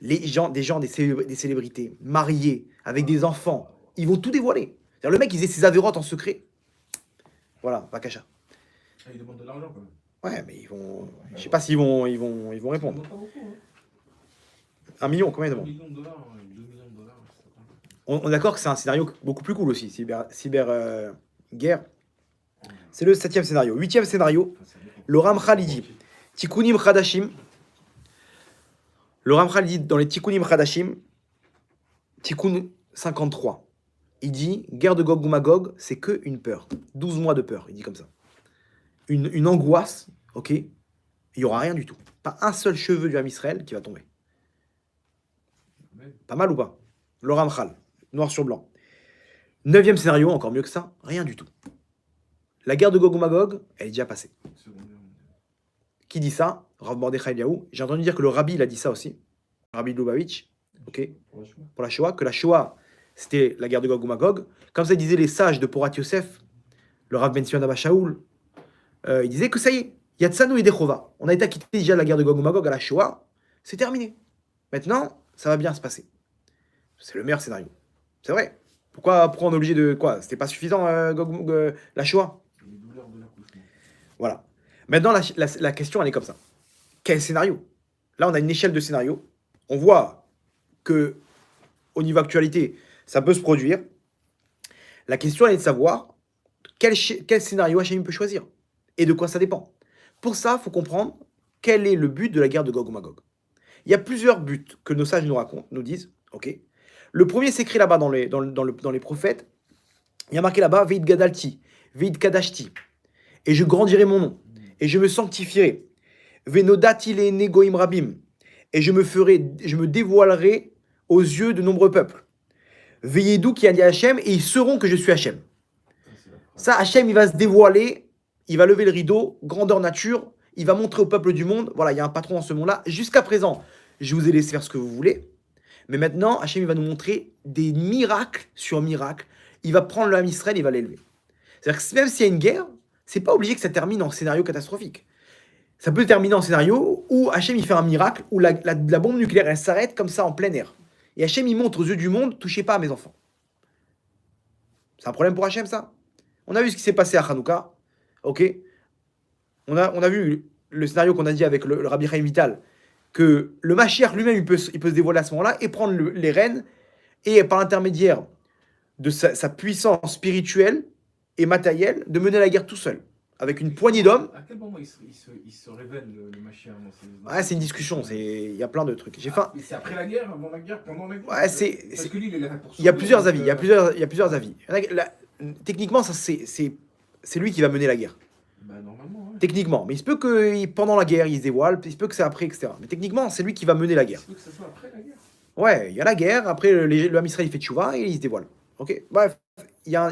Des célébrités, mariés, avec des enfants, ils vont tout dévoiler. C'est-à-dire, le mec, il faisait ses avérotes en secret. Voilà, pas cacha. Ah, ils demandent de l'argent quand même. Ouais, mais ils vont. Je sais pas s'ils vont répondre. Pas beaucoup, hein. 1 million, combien ils demandent? 1 million de dollars, 2 millions de dollars. On est d'accord que c'est un scénario beaucoup plus cool aussi, cyber guerre. C'est le 7e scénario. 8e scénario, le Ramchal dit Tikkunim Chadashim. Le Ramchal dit dans les Tikkunim Chadashim, Tikkun 53. Il dit guerre de Gog ou Magog, c'est que une peur. 12 mois de peur, il dit comme ça. Une angoisse, ok? Il n'y aura rien du tout. Pas un seul cheveu du Ham Israël qui va tomber. Pas mal ou pas? Le Ramchal, noir sur blanc. 9e scénario, encore mieux que ça, rien du tout. La guerre de Gog ou Magog, elle est déjà passée. Qui dit ça? Rav Mordechai Eliaou. J'ai entendu dire que le Rabbi, il a dit ça aussi. Rabbi Lubavitch, ok? Pour la Shoah, que la Shoah, c'était la guerre de Gog ou Magog. Comme ça disaient les sages de Porat Yosef, le Rav Ben Sion Abba Shaul, il disait que ça y est, Yatsanu et Dechova. On a été acquitté déjà de la guerre de Gog ou Magog à la Shoah, c'est terminé. Maintenant, ça va bien se passer. C'est le meilleur scénario. C'est vrai. Pourquoi on est obligé de quoi? C'était pas suffisant, la Shoah? Les douleurs de l'accouchement. Voilà. Maintenant, la question, elle est comme ça. Quel scénario? Là, on a une échelle de scénarios. On voit que, au niveau actualité, ça peut se produire. La question, elle est de savoir quel scénario Hachem peut choisir et de quoi ça dépend. Pour ça, il faut comprendre quel est le but de la guerre de Gog ou Magog. Il y a plusieurs buts que nos sages nous racontent, nous disent. Ok. Le premier s'écrit là-bas dans les prophètes. Il y a marqué là-bas Veid Gadalti, Veid Kadashti. Et je grandirai mon nom, et je me sanctifierai. Venodati le negoim rabim. Et je me dévoilerai aux yeux de nombreux peuples. Veillez-vous qui a dit Hachem, et ils sauront que je suis Hachem. Ça, Hachem, il va se dévoiler, il va lever le rideau, grandeur nature, il va montrer au peuple du monde, voilà, il y a un patron dans ce monde-là. Jusqu'à présent, je vous ai laissé faire ce que vous voulez, mais maintenant, Hachem, il va nous montrer des miracles sur miracles. Il va prendre le Ham Israël, il va l'élever. C'est-à-dire que même s'il y a une guerre, c'est pas obligé que ça termine en scénario catastrophique. Ça peut terminer en scénario où Hachem, il fait un miracle, où la bombe nucléaire, elle s'arrête comme ça en plein air. Et Hachem, il montre aux yeux du monde, touchez pas à mes enfants. C'est un problème pour Hachem, ça? On a vu ce qui s'est passé à Hanouka, ok? On a vu le scénario qu'on a dit avec le Rabbi Chaim Vital, que le Mashiach lui-même, il peut se dévoiler à ce moment-là et prendre les rênes, et par l'intermédiaire de sa puissance spirituelle et matérielle, de mener la guerre tout seul, avec une poignée d'hommes. À quel moment il se révèle le Mashiach dans ces... Ouais, c'est une discussion, il y a plein de trucs. C'est après la guerre, avant la guerre, pendant la guerre? Ouais, Parce que lui, il est là pour il y a sauver, plusieurs avis, donc, il y a plusieurs avis. Techniquement, ça, c'est lui qui va mener la guerre. Bah, normalement, ouais. Techniquement. Mais il se peut que pendant la guerre, il se dévoile, il se peut que c'est après, etc. Mais techniquement, c'est lui qui va mener la Il guerre. se peut que ça soit après la guerre. Ouais, il y a la guerre, après le Ham Israël il fait tchouva et il se dévoile. Ok. Bref, il y a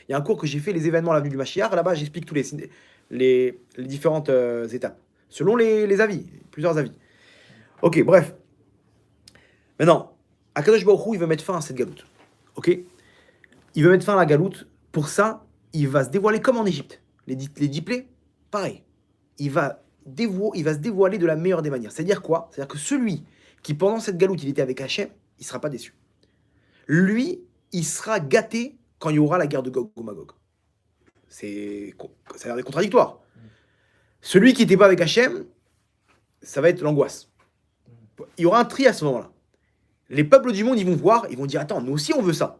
un cours que j'ai fait, les événements à l'avenue du Mashiach. Là-bas, j'explique tous les différentes étapes, selon les avis, plusieurs avis. Ok, bref. Maintenant, Akadosh Baruch Hu, il veut mettre fin à cette galoute. Ok. Il veut mettre fin à la galoute. Pour ça, il va se dévoiler comme en Égypte. Les 10 plaies, pareil. Il va se dévoiler de la meilleure des manières. C'est-à-dire quoi? C'est-à-dire que celui qui, pendant cette galoute, il était avec Hachem, il ne sera pas déçu. Lui, il sera gâté quand il y aura la guerre de Gog ou Magog. Ça a l'air contradictoire. Celui qui n'était pas avec Hachem, ça va être l'angoisse. Il y aura un tri à ce moment-là. Les peuples du monde, ils vont voir, ils vont dire, attends, nous aussi on veut ça.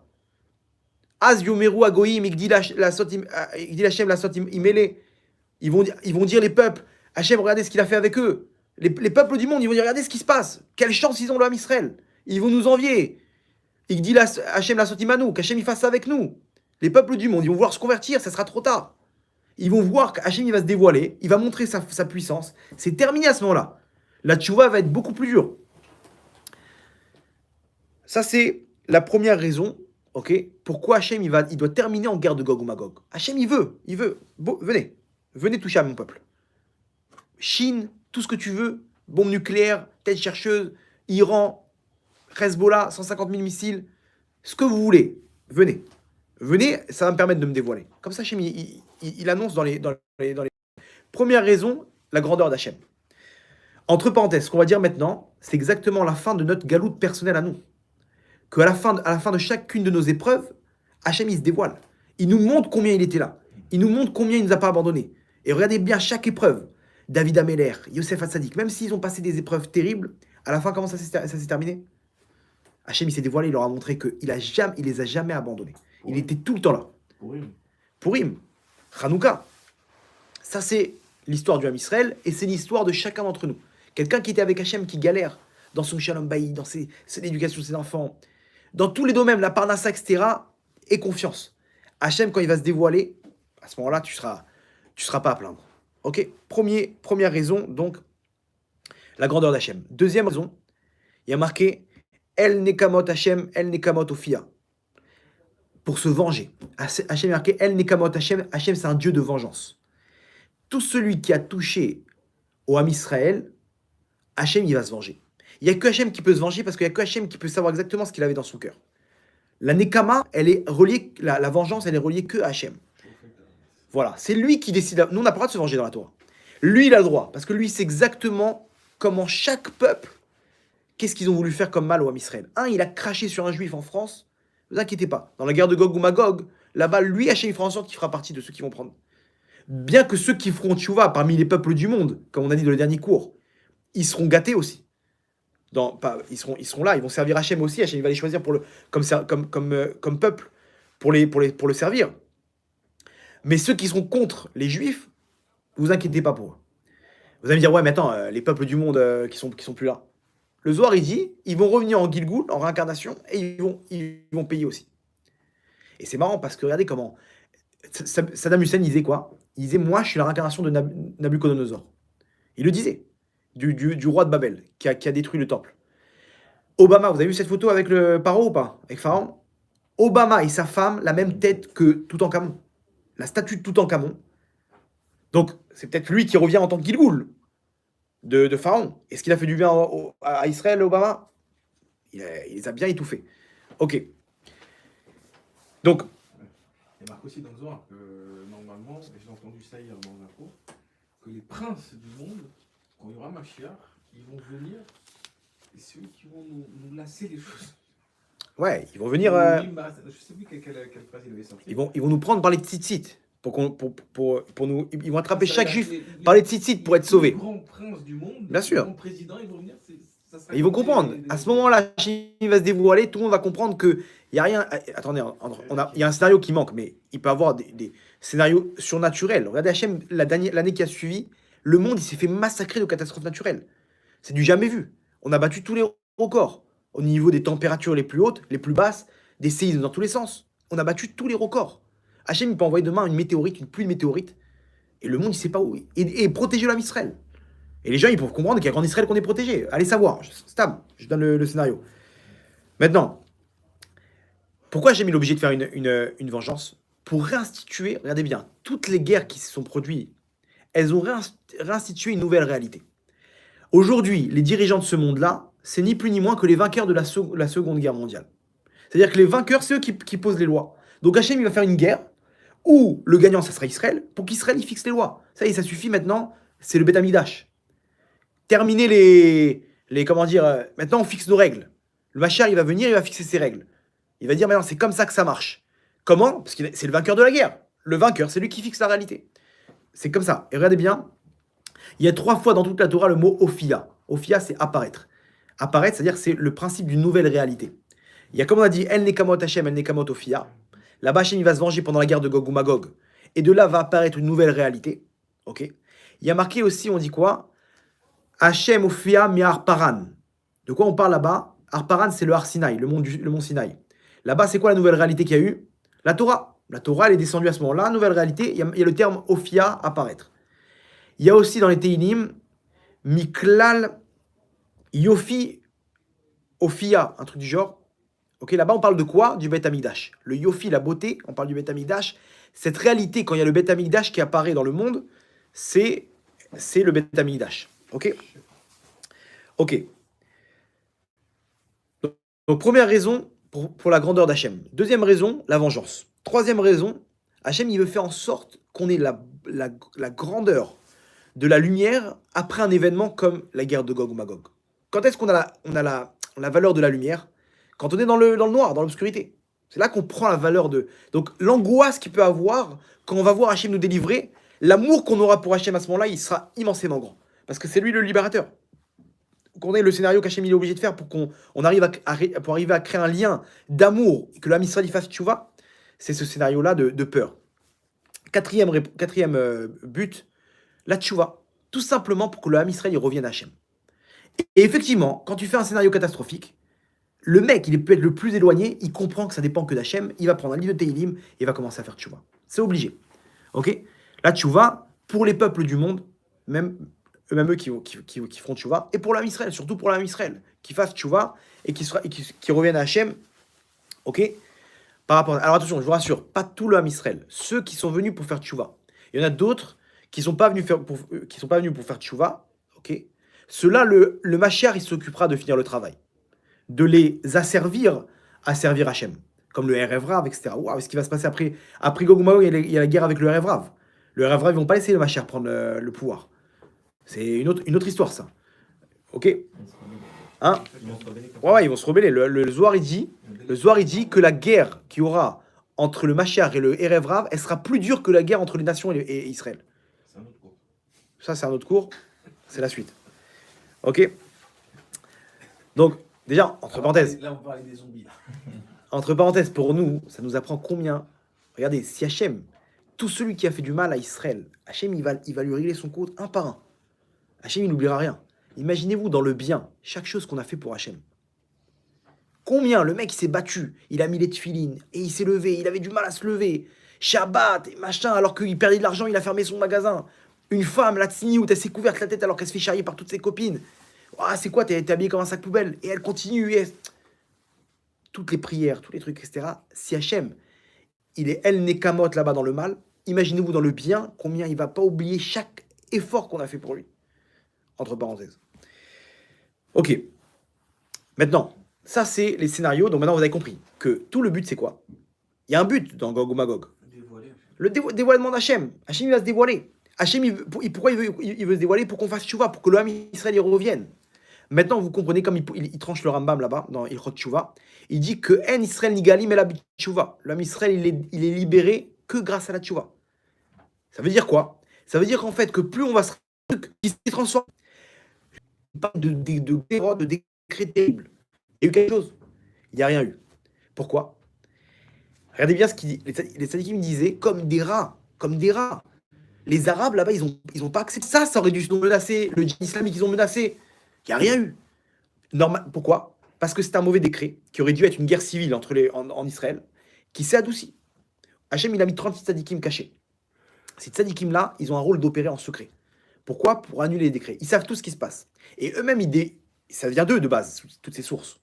Az yomeru agoyim, igdil Hachem la sotim imele. Ils vont dire les peuples, Hachem, regardez ce qu'il a fait avec eux. Les peuples du monde, ils vont dire, regardez ce qui se passe. Quelle chance ils ont le Ham Israël. Ils vont nous envier. Igdil Hachem la sotim anu, qu'Hachem il fasse ça avec nous. Les peuples du monde, ils vont vouloir se convertir, ça sera trop tard. Ils vont voir qu'Hachem il va se dévoiler, il va montrer sa puissance. C'est terminé à ce moment-là. La tchouva va être beaucoup plus dure. Ça, c'est la première raison, ok, pourquoi Hachem il doit terminer en guerre de Gog ou Magog. Hachem il veut. Bon, venez toucher à mon peuple. Chine, tout ce que tu veux, bombe nucléaire, tête chercheuse, Iran, Hezbollah, 150 000 missiles, ce que vous voulez, venez, ça va me permettre de me dévoiler. Comme ça, Hachem il annonce dans les... Première raison, la grandeur d'Hachem. Entre parenthèses, ce qu'on va dire maintenant, c'est exactement la fin de notre galoute personnelle à nous. Qu'à la fin de chacune de nos épreuves, Hachem, il se dévoile. Il nous montre combien il était là. Il nous montre combien il ne nous a pas abandonnés. Et regardez bien chaque épreuve. David Ameller, Yosef Hatzadik, même s'ils ont passé des épreuves terribles, à la fin, comment ça s'est terminé? Hachem, il s'est dévoilé, il leur a montré qu'il les a jamais abandonnés. Il était tout le temps là. Purim, Hanouka. Ça, c'est l'histoire du Ham Israël et c'est l'histoire de chacun d'entre nous. Quelqu'un qui était avec Hachem, qui galère dans son shalom baï, dans l'éducation de ses enfants, dans tous les domaines, la parnassa, etc., et confiance. Hachem, quand il va se dévoiler, à ce moment-là, tu seras pas à plaindre. Ok? Première raison, donc, la grandeur d'Hachem. Deuxième raison, il y a marqué El Nekamot Hachem, El Nekamot Ophia. Pour se venger. Hachem est marqué El Nekamot Hachem. Hachem, c'est un Dieu de vengeance. Tout celui qui a touché au Ham Israël, Hachem, il va se venger. Il n'y a que Hachem qui peut se venger parce qu'il n'y a que Hachem qui peut savoir exactement ce qu'il avait dans son cœur. La Nekama, elle est reliée, la vengeance, elle est reliée que à Hachem. Voilà, c'est lui qui décide. Nous, on n'a pas le droit de se venger dans la Torah. Lui, il a le droit, parce que lui, c'est exactement comment chaque peuple, qu'est-ce qu'ils ont voulu faire comme mal au Ham Israël. Un, il a craché sur un juif en France, ne vous inquiétez pas. Dans la guerre de Gog ou Magog, là-bas, lui, Hachem, il fera en sorte qu'il fera partie de ceux qui vont prendre. Bien que ceux qui feront tchouva parmi les peuples du monde, comme on a dit dans le dernier cours, ils seront gâtés aussi. Ils seront là, ils vont servir Hachem aussi. Hachem, il va les choisir comme peuple pour le servir. Mais ceux qui seront contre les juifs, vous inquiétez pas pour eux. Vous allez me dire, ouais, mais attends, les peuples du monde qui sont plus là. Le Zohar, il dit, ils vont revenir en Gilgoul, en réincarnation, et ils vont payer aussi. Et c'est marrant parce que regardez comment Saddam Hussein, il disait quoi? Il disait, moi, je suis la réincarnation de Nabucodonosor. Il le disait, du roi de Babel, qui a détruit le temple. Obama, vous avez vu cette photo avec le Paro ou pas? Avec Pharaon? Obama et sa femme, la même tête que Toutankhamon. La statue de Toutankhamon. Donc, c'est peut-être lui qui revient en tant que Gilgoul de Pharaon. Est-ce qu'il a fait du bien à Israël, Obama? Il les a bien étouffés. Ok. Donc, Il marque aussi dans le Zohar que normalement, et j'ai entendu ça hier dans l'info, que les princes du monde, quand il y aura Mashiach, ils vont venir, et ceux qui vont nous lasser les choses. ouais, ils vont venir. Je ne sais plus quelle phrase il avait sorti. Ils vont nous prendre par les tzitzit. Pour nous, ils vont attraper chaque juif par les tzitzit pour être sauvés. Les grands princes du monde, Bien sûr. les grands présidents, ils vont venir. Ça sera Ils vont comprendre. À ce moment-là, il va se dévoiler, tout le monde va comprendre qu'il n'y a rien. Attendez, il y a un scénario qui manque, mais il peut y avoir des scénarios surnaturels. Regardez Hachem, l'année qui a suivi, le monde il s'est fait massacrer de catastrophes naturelles. C'est du jamais vu. On a battu tous les records. Au niveau des températures les plus hautes, les plus basses, des séismes dans tous les sens. On a battu tous les records. Hachem, il peut envoyer demain une météorite, une pluie de météorites, et le monde, il ne sait pas où. Et protéger l'homme Israël. Et les gens, ils peuvent comprendre qu'il y a qu'en Israël qu'on est protégé. Allez savoir. Stam, je donne le scénario. Maintenant, pourquoi Hachem est obligé de faire une vengeance? Pour réinstituer, regardez bien, toutes les guerres qui se sont produites, elles ont réinstitué une nouvelle réalité. Aujourd'hui, les dirigeants de ce monde-là, c'est ni plus ni moins que les vainqueurs de la Seconde Guerre mondiale. C'est-à-dire que les vainqueurs, c'est eux qui posent les lois. Donc Hachem, il va faire une guerre où le gagnant, ça sera Israël, pour qu'Israël, il fixe les lois. Ça y est, ça suffit maintenant, c'est le Beth Amikdash. Terminer maintenant on fixe nos règles. Le Mashiach, il va venir, il va fixer ses règles. Il va dire, maintenant, c'est comme ça que ça marche. Comment? Parce que c'est le vainqueur de la guerre. Le vainqueur, c'est lui qui fixe la réalité. C'est comme ça. Et regardez bien, il y a 3 fois dans toute la Torah le mot Ophia. Ophia, c'est apparaître. Apparaître, c'est-à-dire c'est le principe d'une nouvelle réalité. Il y a, comme on a dit, El Nekamot Hashem, El Nekamot Ophia. Là-bas, Hachem, il va se venger pendant la guerre de Gog ou Magog. Et de là va apparaître une nouvelle réalité. Ok. Il y a marqué aussi, on dit quoi? Hachem Ophia mi Arparan. De quoi on parle là-bas? Arparan, c'est le Har Sinaï, le mont Sinaï. Là-bas, c'est quoi la nouvelle réalité qu'il y a eu? La Torah. La Torah, elle est descendue à ce moment-là. Nouvelle réalité, il y a le terme Ophia apparaître. Il y a aussi dans les Teilim, Miklal Yofi Ophia, un truc du genre. Ok, là-bas, on parle de quoi? Du Beth Amikdash. Le Yofi, la beauté, on parle du Beth Amikdash. Cette réalité, quand il y a le Beth Amikdash qui apparaît dans le monde, c'est le Beth Amikdash. Ok. Ok. Donc, première raison pour la grandeur d'Hachem. Deuxième raison, la vengeance. Troisième raison, Hachem, il veut faire en sorte qu'on ait la grandeur de la lumière après un événement comme la guerre de Gog ou Magog. Quand est-ce qu'on a la valeur de la lumière? Quand on est dans le noir, dans l'obscurité. C'est là qu'on prend la valeur de... Donc l'angoisse qu'il peut avoir quand on va voir Hachem nous délivrer, l'amour qu'on aura pour Hachem à ce moment-là, il sera immensément grand. Parce que c'est lui le libérateur. Qu'on ait le scénario qu'Hachem est obligé de faire pour qu'on arrive pour arriver à créer un lien d'amour, que l'âme Israël fasse tchouva, c'est ce scénario-là de peur. Quatrième but, la tchouva. Tout simplement pour que l'âme Israël revienne à Hachem. Et effectivement, quand tu fais un scénario catastrophique, le mec, il peut être le plus éloigné, il comprend que ça dépend que d'Hachem, il va prendre un livre de Teilim et il va commencer à faire tchouva. C'est obligé. Ok? La tchouva, pour les peuples du monde, même eux qui feront tchouva, et pour l'âme Israël, surtout pour l'âme Israël, qui fasse tchouva et qui revienne à Hachem. Ok? Alors attention, je vous rassure, pas tout l'âme Israël. Ceux qui sont venus pour faire tchouva. Il y en a d'autres qui ne sont pas venus pour faire tchouva. Ok? Ceux-là, le Mashiach, il s'occupera de finir le travail. De les asservir à servir Hachem. comme le Erev Rav, etc. Waouh, ce qui va se passer après, après Gog et Magog, il y a la guerre avec le Erev Rav. Le Erev Rav, ils vont pas laisser le Mashiach prendre le pouvoir. C'est une autre histoire, ça. Ok? Hein? Ouais, ils vont se rebeller. Le Zohar, il dit que la guerre qu'il y aura entre le Mashiach et le Erev Rav, elle sera plus dure que la guerre entre les nations et Israël. C'est un autre cours. Ça, c'est un autre cours. C'est la suite. Ok? Donc, déjà, entre parenthèses, Là, on parlait des zombies. Là. entre parenthèses, pour nous, ça nous apprend combien. Regardez, si Hachem, tout celui qui a fait du mal à Israël, Hachem, il va lui régler son compte un par un. Hachem, il n'oubliera rien. Imaginez-vous dans le bien, chaque chose qu'on a fait pour Hachem. Combien le mec il s'est battu, il a mis les tefilines, et il s'est levé, il avait du mal à se lever. Shabbat, et machin, alors qu'il perdait de l'argent, il a fermé son magasin. Une femme, la tsniout, elle s'est couverte la tête alors qu'elle se fait charrier par toutes ses copines. Ah, c'est quoi, t'es habillé comme un sac poubelle. Et elle continue, toutes les prières, tous les trucs, etc. Si Hachem, il est El Nekamot là-bas dans le mal, imaginez-vous dans le bien, combien il va pas oublier chaque effort qu'on a fait pour lui. Entre parenthèses. Ok. Maintenant, ça c'est les scénarios. Donc maintenant vous avez compris que tout le but c'est quoi? Il y a un but dans Gog ou Magog. Dévoilé. Le dévoilement d'Hachem. Hachem il va se dévoiler. Hachem, pourquoi il veut se dévoiler? Pour qu'on fasse tchouva, pour que l'homme Israël y revienne. Maintenant, vous comprenez comme il tranche le Rambam là-bas, dans Ilchot Tchouva. Il dit que En Israël Nigalim et la tchouva. L'homme Israël, il est libéré que grâce à la tchouva. Ça veut dire quoi? Ça veut dire qu'en fait, que plus on va se qui se transforme, pas de décret terrible. Il y a eu quelque chose. Il n'y a rien eu. Pourquoi? Regardez bien ce qu'il dit. Les tzadikim disaient comme des rats. Comme des rats. Les Arabes, là-bas, ils ont pas accepté ça. Ça aurait dû nous menacer. Le djihad islamique, ils ont menacé. Il n'y a rien eu. Pourquoi? Parce que c'est un mauvais décret qui aurait dû être une guerre civile en Israël, qui s'est adouci. Hachem, il a mis 36 tzadikim cachés. Ces tzadikim-là, ils ont un rôle d'opérer en secret. Pourquoi? Pour annuler les décrets. Ils savent tout ce qui se passe. Et eux-mêmes, ça vient d'eux de base, toutes ces sources.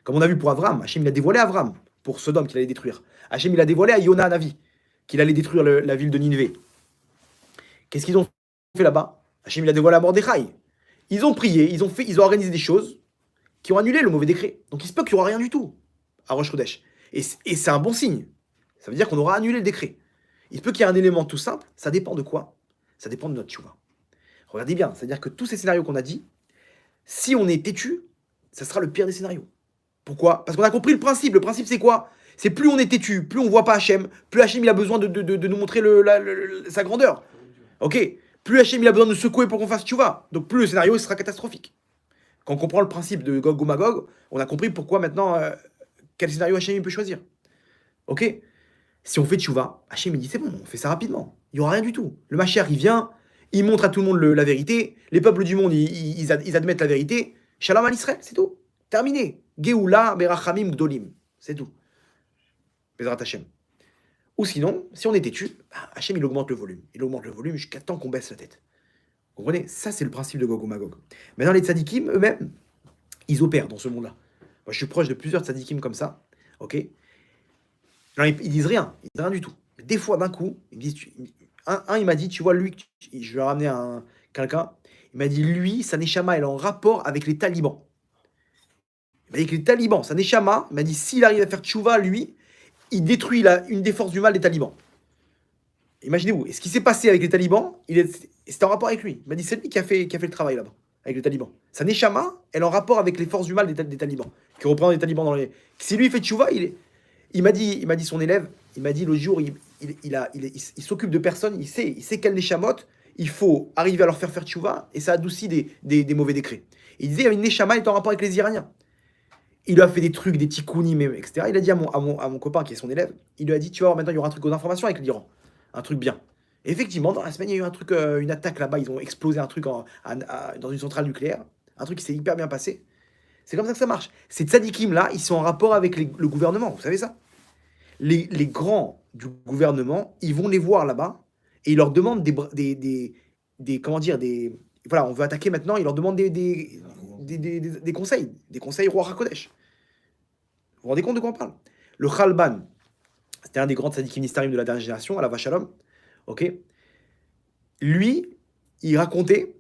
Comme on a vu pour Avram, Hachem, il a dévoilé à Avram pour Sodome qu'il allait détruire. Hachem, il a dévoilé à Yona Navi qu'il allait détruire la ville de Nineveh. Qu'est-ce qu'ils ont fait là-bas? Hachem, il a dévoilé à Mordechai. Ils ont prié, ils ont organisé des choses qui ont annulé le mauvais décret. Donc il se peut qu'il n'y aura rien du tout à Rosh Chodesh. Et c'est un bon signe. Ça veut dire qu'on aura annulé le décret. Il se peut qu'il y ait un élément tout simple. Ça dépend de quoi? Ça dépend de notre tchouva. Regardez bien, c'est-à-dire que tous ces scénarios qu'on a dit, si on est têtu, ça sera le pire des scénarios. Pourquoi? Parce qu'on a compris le principe. Le principe, c'est quoi? C'est plus on est têtu, plus on voit pas Hachem, plus Hachem il a besoin de nous montrer sa grandeur. Ok? Plus Hachem il a besoin de nous secouer pour qu'on fasse tchouva. Donc plus le scénario il sera catastrophique. Quand on comprend le principe de Gog ou Magog, on a compris pourquoi maintenant, quel scénario Hachem il peut choisir. Ok? Si on fait tchouva, Hachem il dit c'est bon, on fait ça rapidement. Il n'y aura rien du tout. Le Mashiach il vient, il montre à tout le monde la vérité. Les peuples du monde, ils admettent la vérité. Shalom à l'Israël, c'est tout. Terminé. Geoula, Berachamim, Gdolim. C'est tout. Bezrat Hachem. Ou sinon, si on est têtu, Hachem, il augmente le volume. Il augmente le volume jusqu'à temps qu'on baisse la tête. Vous comprenez? Ça, c'est le principe de Gog ou Magog. Maintenant, les tzadikim, eux-mêmes, ils opèrent dans ce monde-là. Moi, je suis proche de plusieurs tzadikim comme ça. Ok? Non, ils disent rien. Ils disent rien du tout. Mais des fois, d'un coup, ils me disent... il m'a dit, tu vois, lui, je lui ai ramené quelqu'un, il m'a dit, lui, sa neshama, elle est en rapport avec les talibans. Il m'a dit que les talibans, sa neshama, il m'a dit, s'il arrive à faire tchouva, lui, il détruit une des forces du mal des talibans. Imaginez-vous, et ce qui s'est passé avec les talibans, c'était en rapport avec lui. Il m'a dit, c'est lui qui a fait le travail là-bas, avec les talibans. Sa neshama, elle est en rapport avec les forces du mal des talibans, qui représentent les talibans dans les... Si lui fait tchouva, il m'a dit son élève, il m'a dit l'autre jour, il s'occupe de personnes, il sait quelle neshamot, il faut arriver à leur faire tchouva, et ça adoucit des mauvais décrets. Il disait, il y avait une neshama, elle est en rapport avec les Iraniens. Il lui a fait des trucs, des tikkunim, etc. Il a dit à mon copain qui est son élève, il lui a dit, tu vois, maintenant il y aura un truc aux informations avec l'Iran, un truc bien. Et effectivement, dans la semaine, il y a eu un truc, une attaque là-bas, ils ont explosé un truc dans une centrale nucléaire, un truc qui s'est hyper bien passé. C'est comme ça que ça marche. Ces tzadikim là, ils sont en rapport avec le gouvernement, vous savez ça? Les grands du gouvernement, ils vont les voir là-bas et ils leur demandent voilà, on veut attaquer maintenant, ils leur demandent des conseils roi HaKodesh. Vous vous rendez compte de quoi on parle? Le Khalban, c'était un des grands tzadikim nistarim de la dernière génération, à la Vachalom. Ok? Lui, il racontait,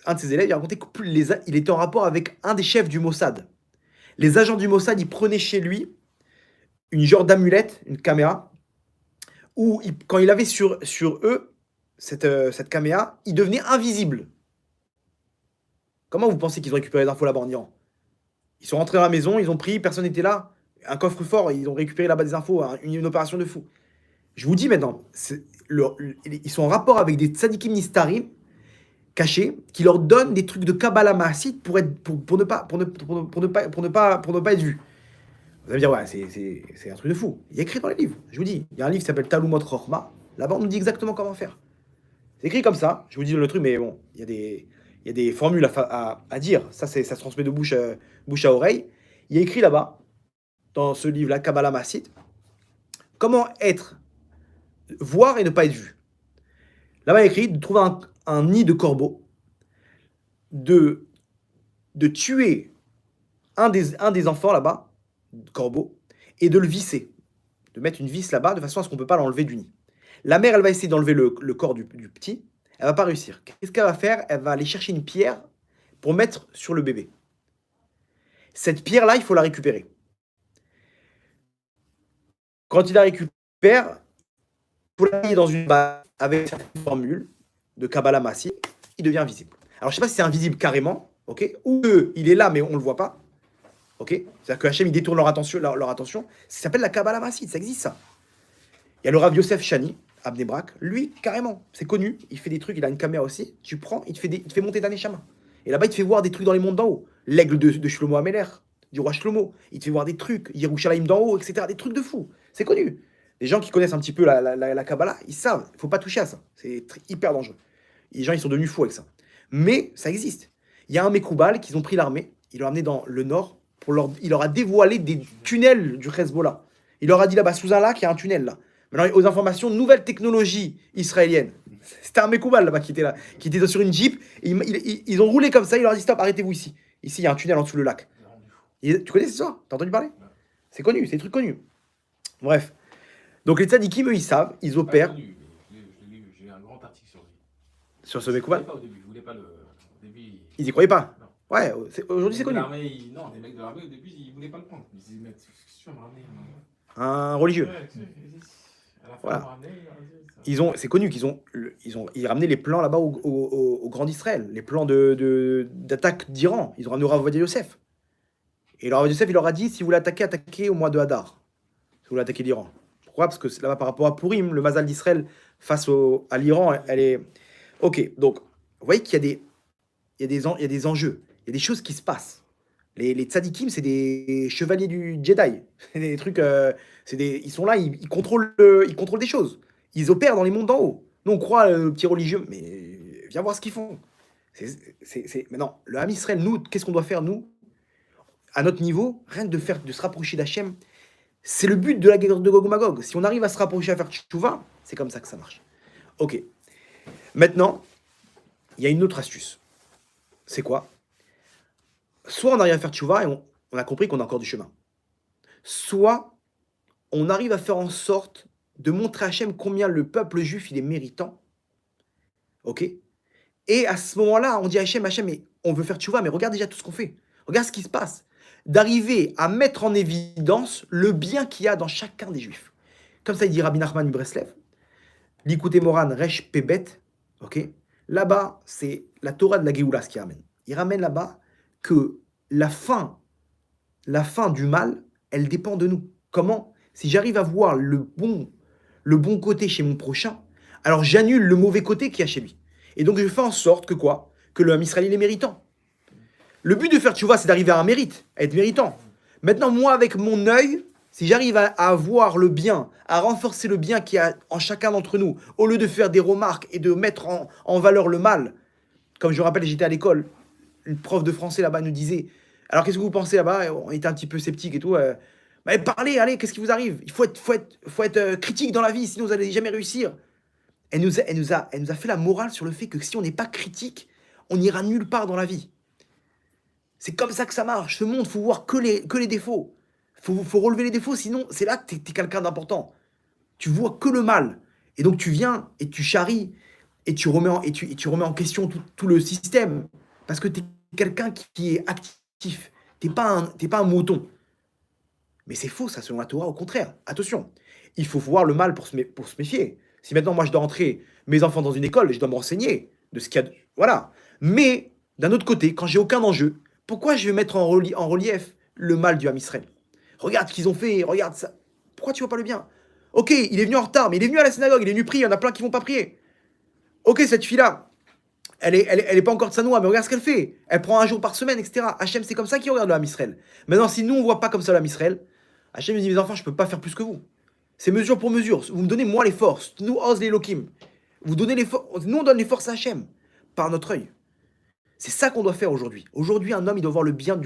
un de ses élèves, il racontait qu'il était en rapport avec un des chefs du Mossad. Les agents du Mossad, ils prenaient chez lui une genre d'amulette, une caméra, où quand il avait sur eux, cette caméra, ils devenaient invisibles. Comment vous pensez qu'ils ont récupéré les infos là-bas en Iran? Ils sont rentrés dans la maison, ils ont pris, personne n'était là, un coffre-fort, ils ont récupéré là-bas des infos, une opération de fou. Je vous dis maintenant, ils sont en rapport avec des tzadikim nistarim cachés qui leur donnent des trucs de Kabbalah Maassit pour ne pas être vus. Vous allez me dire, ouais, c'est un truc de fou. Il y a écrit dans les livres. Je vous dis, il y a un livre qui s'appelle Talumot Rochma. Là-bas, on nous dit exactement comment faire. C'est écrit comme ça. Je vous dis le truc, mais bon, il y a des formules à dire. Ça se transmet de bouche à oreille. Il y a écrit là-bas, dans ce livre-là, Kabbalah Maassit, comment voir et ne pas être vu. Là-bas, il y a écrit de trouver un nid de corbeau, de tuer un des enfants là-bas, corbeau, et de le visser. De mettre une vis là-bas de façon à ce qu'on ne peut pas l'enlever du nid. La mère, elle va essayer d'enlever le corps du petit. Elle va pas réussir. Qu'est-ce qu'elle va faire? Elle va aller chercher une pierre pour mettre sur le bébé. Cette pierre-là, il faut la récupérer. Quand il la récupère, il faut la mettre dans une base avec cette formule de Kabbalah Maassit, il devient visible. Alors, je ne sais pas si c'est invisible carrément, ok, ou il est là, mais on ne le voit pas. Ok, c'est-à-dire que Hachem, il détourne leur attention. Ça s'appelle la Kabbalah Maassit, ça existe ça. Il y a le Rav Yosef Shani, à Bnei Brak, lui, carrément, c'est connu, il fait des trucs, il a une caméra aussi, tu prends, il te fait monter d'un Neshama. Et là-bas, il te fait voir des trucs dans les mondes d'en haut. L'aigle de Shlomo Améler, du roi Shlomo, il te fait voir des trucs, Yerushalayim d'en haut, etc. Des trucs de fou, c'est connu. Les gens qui connaissent un petit peu la Kabbalah, ils savent, il ne faut pas toucher à ça, c'est hyper dangereux. Les gens, ils sont devenus fous avec ça. Mais ça existe. Il y a un Mekoubal qu'ils ont pris l'armée, ils l'ont amené dans le nord, il leur a dévoilé des tunnels du Hezbollah. Il leur a dit là-bas, sous un lac, il y a un tunnel là. Maintenant, aux informations, nouvelle technologie israélienne. C'était un Mekoubal là-bas qui était sur une Jeep. Ils ont roulé comme ça, il leur a dit stop, arrêtez-vous ici. Ici, il y a un tunnel en dessous le lac. Tu connais cette histoire? T'as entendu parler? C'est connu, c'est des trucs connus. Bref. Donc les tzadikim, eux, ils savent, ils opèrent. J'ai un grand article sur lui. Sur ce Mekoubal? Je voulais pas au début. Ils y croyaient pas. Non. Ouais, aujourd'hui c'est connu. Non, des mecs de l'armée, au début, ils voulaient pas le prendre. Ils disaient, mais qu'est-ce que tu vas me ramener? Un religieux. Ouais, à la fin, Voilà. C'est connu ils ramenaient les plans là-bas au Grand Israël, les plans d'attaque d'Iran. Ils ont ramené au Rav Ovadia Yosef. Et le Rav Ovadia Yosef, il leur a dit, si vous l'attaquez, attaquez au mois de Hadar. Si vous l'attaquez l'Iran. Pourquoi? Parce que là-bas, par rapport à Purim, le Mazal d'Israël face à l'Iran, elle est... Ok, donc, vous voyez qu'il y a des enjeux, il y a des choses qui se passent. Les tzadikim, c'est des chevaliers du Jedi. C'est des trucs, ils sont là, ils contrôlent des choses. Ils opèrent dans les mondes d'en haut. Nous, on croit le petit religieux, mais viens voir ce qu'ils font. Maintenant, le Ham Israël, nous, qu'est-ce qu'on doit faire, nous, à notre niveau, rien que de se rapprocher d'Hachem, c'est le but de la guerre de Gog Magog. Si on arrive à se rapprocher, à faire tchouva, c'est comme ça que ça marche. Ok. Maintenant, il y a une autre astuce. C'est quoi? Soit on arrive à faire tchouva et on a compris qu'on a encore du chemin. Soit on arrive à faire en sorte de montrer à Hachem combien le peuple juif il est méritant. Ok? Et à ce moment-là, on dit à Hachem, mais on veut faire tchouva, mais regarde déjà tout ce qu'on fait. Regarde ce qui se passe. D'arriver à mettre en évidence le bien qu'il y a dans chacun des juifs. Comme ça, il dit Rabbi Nachman Breslev, Likuté Moran Resh Pebet, ok? Là-bas, c'est la Torah de la Géoula ce qu'il ramène. Il ramène là-bas que la fin du mal, elle dépend de nous. Comment? Si j'arrive à voir le bon côté chez mon prochain, alors j'annule le mauvais côté qu'il y a chez lui. Et donc je fais en sorte que quoi? Que le Ham Israël est méritant. Le but de faire tchouva, c'est d'arriver à un mérite, à être méritant. Maintenant, moi, avec mon œil, si j'arrive à voir le bien, à renforcer le bien qu'il y a en chacun d'entre nous, au lieu de faire des remarques et de mettre en valeur le mal, comme je me rappelle, j'étais à l'école, une prof de français là-bas nous disait, alors qu'est-ce que vous pensez là-bas? On était un petit peu sceptiques et tout. Mais parlez, allez, qu'est-ce qui vous arrive? Il faut être critique dans la vie, sinon vous n'allez jamais réussir. Elle nous a fait la morale sur le fait que si on n'est pas critique, on n'ira nulle part dans la vie. C'est comme ça que ça marche. Ce monde, il faut voir que les défauts. Il faut relever les défauts, sinon c'est là que tu es quelqu'un d'important. Tu vois que le mal. Et donc tu viens et tu charries et tu remets en question tout le système. Parce que tu es quelqu'un qui est actif. Tu n'es pas un mouton. Mais c'est faux, ça, selon la Torah, au contraire. Attention, il faut voir le mal pour pour se méfier. Si maintenant, moi, je dois entrer mes enfants dans une école, je dois me renseigner de ce qu'il y a. Voilà. Mais, d'un autre côté, quand j'ai aucun enjeu, pourquoi je vais mettre en relief le mal du Ham Israël? Regarde ce qu'ils ont fait, regarde ça. Pourquoi tu vois pas le bien? Ok, il est venu en retard, mais il est venu à la synagogue, il est venu prier, il y en a plein qui vont pas prier. Ok, cette fille-là, elle est pas encore de Sanoa, mais regarde ce qu'elle fait. Elle prend un jour par semaine, etc. Hachem, c'est comme ça qu'il regarde le Ham Israël. Maintenant, si nous, on voit pas comme ça le Ham Israël, Hachem nous dit, mes enfants, je peux pas faire plus que vous. C'est mesure pour mesure. Vous me donnez, moi, les forces. Nous, ose les Elohim. Vous donnez les forces. Nous, on donne les forces à Hachem, par notre œil. C'est ça qu'on doit faire aujourd'hui. Aujourd'hui, un homme, il doit voir le bien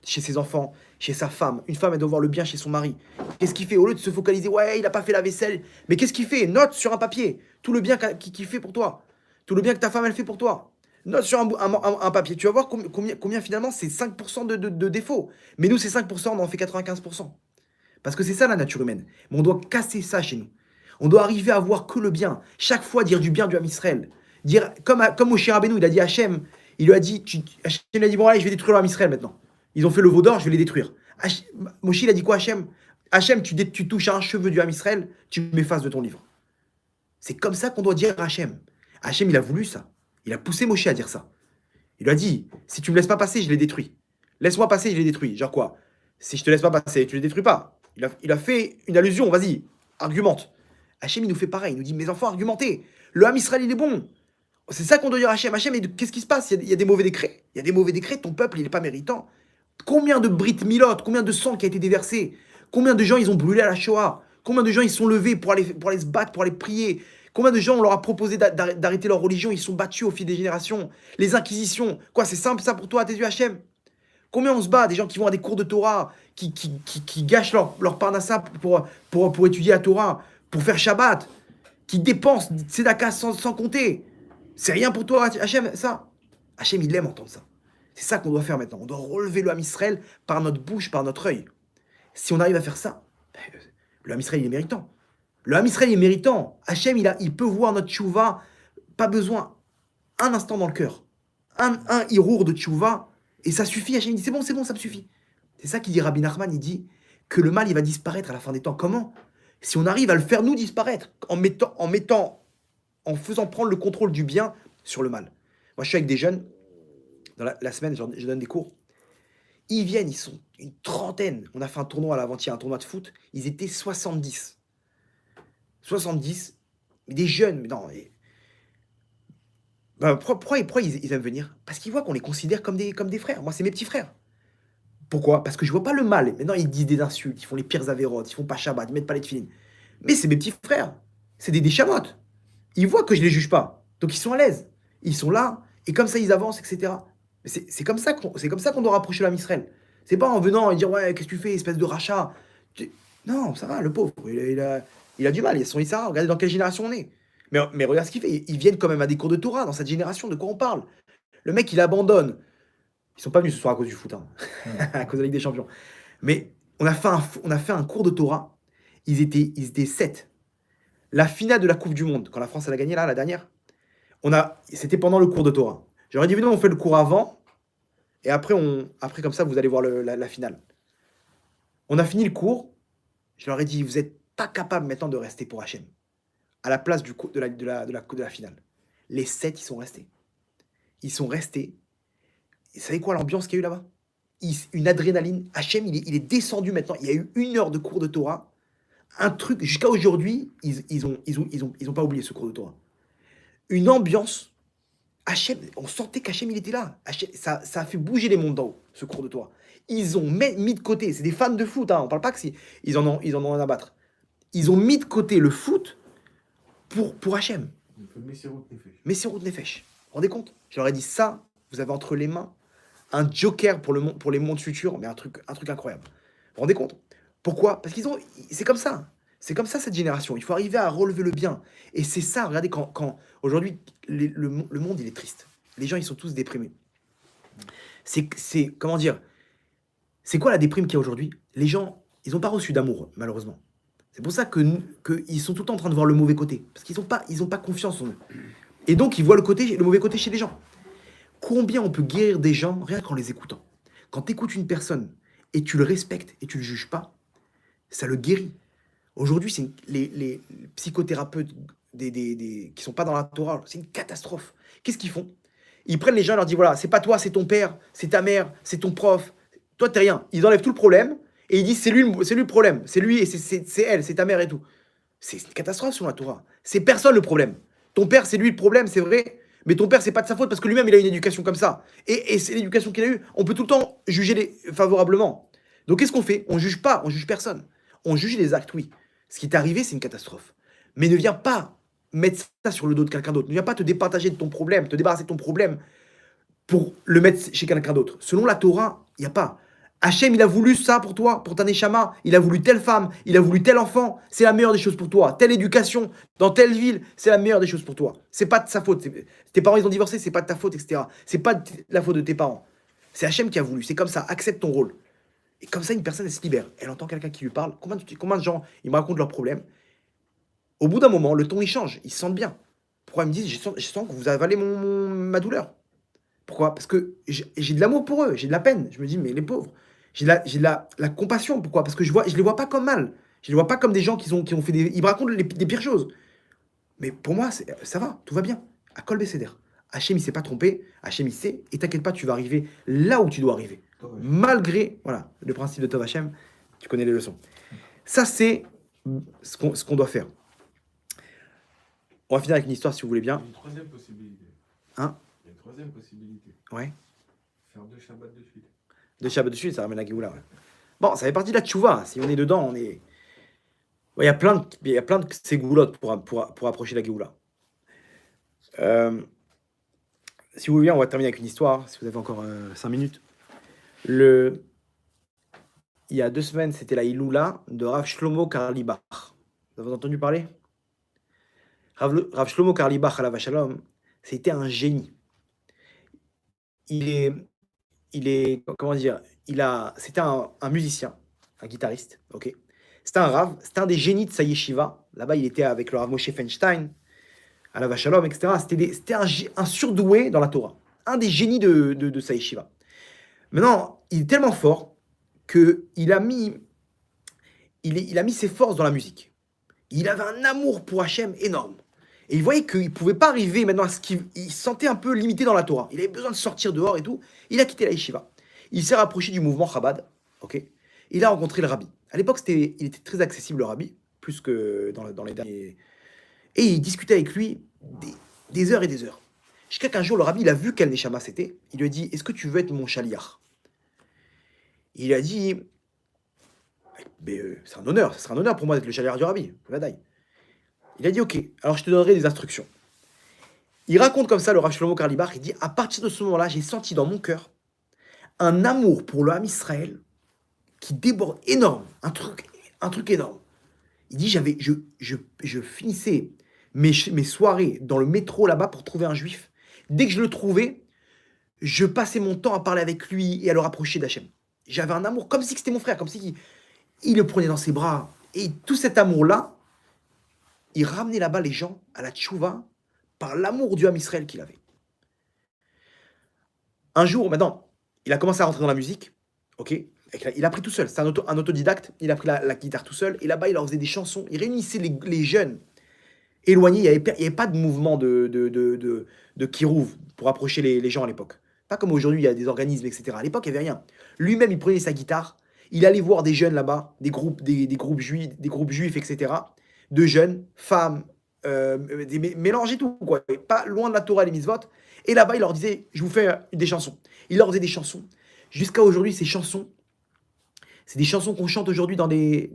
chez ses enfants, chez sa femme. Une femme, elle doit voir le bien chez son mari. Qu'est-ce qu'il fait? Au lieu de se focaliser, ouais, il n'a pas fait la vaisselle. Mais qu'est-ce qu'il fait? Note sur un papier tout le bien qu'il fait pour toi. Tout le bien que ta femme, elle fait pour toi. Note sur un papier. Tu vas voir combien finalement, c'est 5% de défauts. Mais nous, c'est 5%, on en fait 95%. Parce que c'est ça la nature humaine. Mais on doit casser ça chez nous. On doit arriver à voir que le bien. Chaque fois, dire du bien du Ham Israël. Dire, comme Moshe Rabbeinu, il a dit à Hachem, il lui a dit, Hachem lui a dit, bon allez, je vais détruire le Ham Israël maintenant. Ils ont fait le veau d'or, je vais les détruire. Moshe, il a dit quoi à Hachem? Hachem, tu touches à un cheveu du Ham Israël, tu m'effaces de ton livre. C'est comme ça qu'on doit dire à Hachem. Hachem, il a voulu ça. Il a poussé Moshe à dire ça. Il lui a dit, si tu me laisses pas passer, je les détruis. Laisse-moi passer, je les détruis. Genre quoi? Si je te laisse pas passer, tu les détruis pas. Il a fait une allusion, vas-y, argumente. Hachem, il nous fait pareil, il nous dit, mes enfants, argumentez. Le Ham Israël, il est bon. C'est ça qu'on doit dire à Hachem. Hachem, qu'est-ce qui se passe? Il y a des mauvais décrets. Il y a des mauvais décrets, ton peuple, il n'est pas méritant. Combien de Brit Milot, combien de sang qui a été déversé? Combien de gens, ils ont brûlé à la Shoah? Combien de gens, ils sont levés pour aller se battre, pour aller prier? Combien de gens, on leur a proposé d'arrêter leur religion? Ils sont battus au fil des générations. Les inquisitions. Quoi, c'est simple ça pour toi, à tes yeux, Hachem? Combien on se bat? Des gens qui vont à des cours de Torah, qui gâchent leur parnassa pour étudier la Torah, pour faire Shabbat, qui dépensent tzedaka sans compter. C'est rien pour toi, Hachem, ça? Hachem, il aime entendre ça. C'est ça qu'on doit faire maintenant. On doit relever le Ham Israël par notre bouche, par notre œil. Si on arrive à faire ça, le Ham Israël, il est méritant. Le Ham Israël est méritant. Hachem, il peut voir notre tchouva, pas besoin, un instant dans le cœur. Un hirour de tchouva, et ça suffit. Hachem, il dit, c'est bon, ça me suffit. C'est ça qu'il dit Rabbi Nachman, il dit que le mal, il va disparaître à la fin des temps. Comment? Si on arrive à le faire nous disparaître, en faisant prendre le contrôle du bien sur le mal. Moi, je suis avec des jeunes, dans la semaine, je donne des cours. Ils viennent, ils sont une trentaine. On a fait un tournoi à l'avant-hier, un tournoi de foot. Ils étaient 70. 70, mais des jeunes. Mais non, pourquoi ils aiment venir? Parce qu'ils voient qu'on les considère comme des frères. Moi, c'est mes petits frères. Pourquoi? Parce que je vois pas le mal. Maintenant, ils disent des insultes, ils font les pires avérotes, ils font pas Shabbat, ils mettent pas les tefilines. Mais c'est mes petits frères. C'est des chamottes. Ils voient que je les juge pas. Donc, ils sont à l'aise. Ils sont là, et comme ça, ils avancent, etc. Mais c'est comme ça qu'on doit rapprocher l'Am Israël. C'est pas en venant et dire, ouais, qu'est-ce que tu fais, espèce de rachat. Non, ça va, le pauvre. Il a du mal, il a son Issara. Regardez dans quelle génération on est. Mais regarde ce qu'il fait. Ils viennent quand même à des cours de Torah dans cette génération. De quoi on parle? Le mec, il abandonne. Ils sont pas venus ce soir à cause du foot, hein. À cause de la Ligue des Champions. Mais on a fait un cours de Torah. Ils étaient 7. La finale de la Coupe du Monde, quand la France elle a gagné là, la dernière, c'était pendant le cours de Torah. J'aurais dit, on fait le cours avant, et après comme ça, vous allez voir la finale. On a fini le cours. Je leur ai dit, vous n'êtes pas capable maintenant de rester pour Hachem, à la place de la finale. Les 7, ils sont restés. Ils sont restés. Et vous savez quoi l'ambiance qu'il y a eu là-bas? Une adrénaline. Hachem, il est descendu maintenant. Il y a eu 1 heure de cours de Torah. Un truc, jusqu'à aujourd'hui, ils ont pas oublié ce cours de Torah. Une ambiance. Hachem, on sentait qu'Hachem, il était là. Hachem, ça a fait bouger les mondes d'en haut, ce cours de Torah. Ils ont mis de côté. C'est des fans de foot, hein, on parle pas que ils en ont à battre. Ils ont mis de côté le foot pour Hachem. Messirut Nefesh. Vous vous rendez compte? Je leur ai dit ça, vous avez entre les mains un joker pour les mondes futurs, mais un truc incroyable. Vous vous rendez compte? Pourquoi? Parce c'est comme ça. C'est comme ça cette génération. Il faut arriver à relever le bien. Et c'est ça, regardez, quand aujourd'hui, le monde, il est triste. Les gens, ils sont tous déprimés. Comment dire? C'est quoi la déprime qu'il y a aujourd'hui? Les gens, ils n'ont pas reçu d'amour, malheureusement. C'est pour ça qu'ils sont tout le temps en train de voir le mauvais côté. Parce qu'ils n'ont pas confiance en eux. Et donc, ils voient le mauvais côté chez les gens. Combien on peut guérir des gens rien qu'en les écoutant? Quand tu écoutes une personne et tu le respectes et tu le juges pas, ça le guérit. Aujourd'hui, les psychothérapeutes qui sont pas dans la Torah, c'est une catastrophe. Qu'est-ce qu'ils font? Ils prennent les gens et leur disent, voilà, c'est pas toi, c'est ton père, c'est ta mère, c'est ton prof. Toi, t'es rien. Ils enlèvent tout le problème et ils disent, c'est lui le problème. C'est lui et c'est elle, c'est ta mère et tout. C'est une catastrophe sur la Torah. C'est personne le problème. Ton père, c'est lui le problème, c'est vrai. Mais ton père, c'est pas de sa faute parce que lui-même, il a une éducation comme ça. Et c'est l'éducation qu'il a eue. On peut tout le temps juger favorablement. Donc, qu'est-ce qu'on fait? On juge pas, on juge personne. On juge les actes, oui. Ce qui t'est arrivé, c'est une catastrophe. Mais ne viens pas mettre ça sur le dos de quelqu'un d'autre. Ne viens pas te départager de ton problème, te débarrasser de ton problème pour le mettre chez quelqu'un d'autre. Selon la Torah, il n'y a pas. Hachem, il a voulu ça pour toi, pour ta neshama. Il a voulu telle femme, il a voulu tel enfant. C'est la meilleure des choses pour toi. Telle éducation, dans telle ville, c'est la meilleure des choses pour toi. C'est pas de sa faute. Tes parents, ils ont divorcé, c'est pas de ta faute, etc. C'est pas de la faute de tes parents. C'est Hachem qui a voulu. C'est comme ça. Accepte ton rôle. Et comme ça, une personne, elle se libère. Elle entend quelqu'un qui lui parle. Combien de gens, ils me racontent leurs problèmes. Au bout d'un moment, le ton, il change. Ils se sentent bien. Pourquoi ils me disent, je sens que vous avalez ma douleur. Pourquoi? Parce que j'ai de l'amour pour eux. J'ai de la peine. Je me dis, mais les pauvres. J'ai de la compassion. Pourquoi? Parce que je les vois pas comme mal. Je les vois pas comme des gens qui ont fait Ils me racontent des pires choses. Mais pour moi, ça va. Tout va bien. À Kol Besséder. Hachem, il s'est pas trompé. Hachem, il sait. Et t'inquiète pas, tu vas arriver là où tu dois arriver. Malgré, voilà, le principe de Tov Hachem, tu connais les leçons. Ça, c'est ce qu'on doit faire. On va finir avec une histoire, si vous voulez bien. Il y a une troisième possibilité. Hein? Il y a une troisième possibilité. Ouais. Faire 2 Shabbats de suite. 2 Shabbats de suite, ça ramène la Géoula. Ouais. Bon, ça fait partie de la tchouva. Si on est dedans, on est... Il y a plein de ségoulottes pour approcher la Géoula. Si vous voulez bien, on va terminer avec une histoire, si vous avez encore 5 minutes. Il y a 2 semaines, c'était la Iloula de Rav Shlomo Karlibach. Vous avez entendu parler? Rav Shlomo Karlibach, alav shalom, c'était un génie. Il est, comment dire, c'était un musicien, un guitariste, ok. C'était un Rav, c'était un des génies de sa yeshiva. Là-bas, il était avec le Rav Moshe Feinstein, alav shalom, etc. C'était un surdoué dans la Torah, un des génies de sa yeshiva. Maintenant, il est tellement fort qu'il a mis ses forces dans la musique. Il avait un amour pour Hachem énorme. Et il voyait qu'il ne pouvait pas arriver maintenant à ce qu'il se sentait un peu limité dans la Torah. Il avait besoin de sortir dehors et tout. Il a quitté la yeshiva. Il s'est rapproché du mouvement Chabad. Okay. Il a rencontré le rabbi. À l'époque, il était très accessible, le rabbi, plus que dans les derniers. Et il discutait avec lui des heures et des heures. Jusqu'à qu'un jour, le rabbi, il a vu quel neshama c'était. Il lui a dit, est-ce que tu veux être mon shaliach? Il a dit, c'est un honneur, ce sera un honneur pour moi d'être le shaliach du rabbi. Vadaï. Il a dit, ok, alors je te donnerai des instructions. Il raconte comme ça le Rav Shlomo Karlibach, il dit, à partir de ce moment-là, j'ai senti dans mon cœur un amour pour le Ham Israël qui déborde énorme, un truc énorme. Il dit, je finissais mes soirées dans le métro là-bas pour trouver un juif. Dès que je le trouvais, je passais mon temps à parler avec lui et à le rapprocher d'Hachem. J'avais un amour comme si c'était mon frère, comme si il le prenait dans ses bras. Et tout cet amour-là, il ramenait là-bas les gens à la tchouva par l'amour du Ham Israël qu'il avait. Un jour, maintenant, il a commencé à rentrer dans la musique, ok. Il a appris tout seul, c'est un autodidacte, il a pris la guitare tout seul, et là-bas, il leur faisait des chansons, il réunissait les jeunes éloignés, il n'y avait pas de mouvement de kirouv pour approcher les gens à l'époque. Pas comme aujourd'hui, il y a des organismes, etc. À l'époque, il n'y avait rien. Lui-même, il prenait sa guitare, il allait voir des jeunes là-bas, des groupes juifs, etc., de jeunes, femmes, des mélanges et tout, quoi. Pas loin de la Torah et les mitzvot. Et là-bas, il leur disait, je vous fais des chansons. Il leur faisait des chansons. Jusqu'à aujourd'hui, ces chansons, c'est des chansons qu'on chante aujourd'hui dans des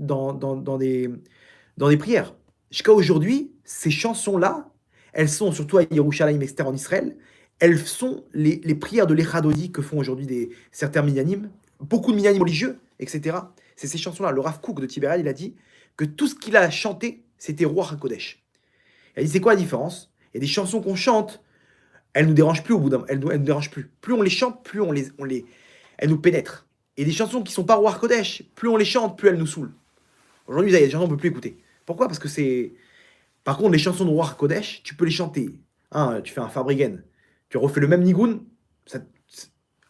prières. Jusqu'à aujourd'hui, ces chansons-là, elles sont surtout à Yerushalayim, etc., en Israël, elles sont les prières de l'Echadodi que font aujourd'hui certains minyanim, beaucoup de minyanim religieux, etc. C'est ces chansons-là. Le Rav Kook de Tibériade, il a dit que tout ce qu'il a chanté, c'était Ruach HaKodesh. Il a dit, c'est quoi la différence? Il y a des chansons qu'on chante, elles nous dérangent plus au bout d'un moment, elles nous dérangent plus. Plus on les chante, plus elles nous pénètrent. Et des chansons qui sont pas Ruach HaKodesh, plus on les chante, plus elles nous saoulent. Aujourd'hui, il y a des chansons qu'on ne peut plus écouter. Pourquoi? Parce que c'est... Par contre, les chansons de Ruach HaKodesh, tu peux les chanter. Hein, tu fais un Fabrigen, tu refais le même nigoun,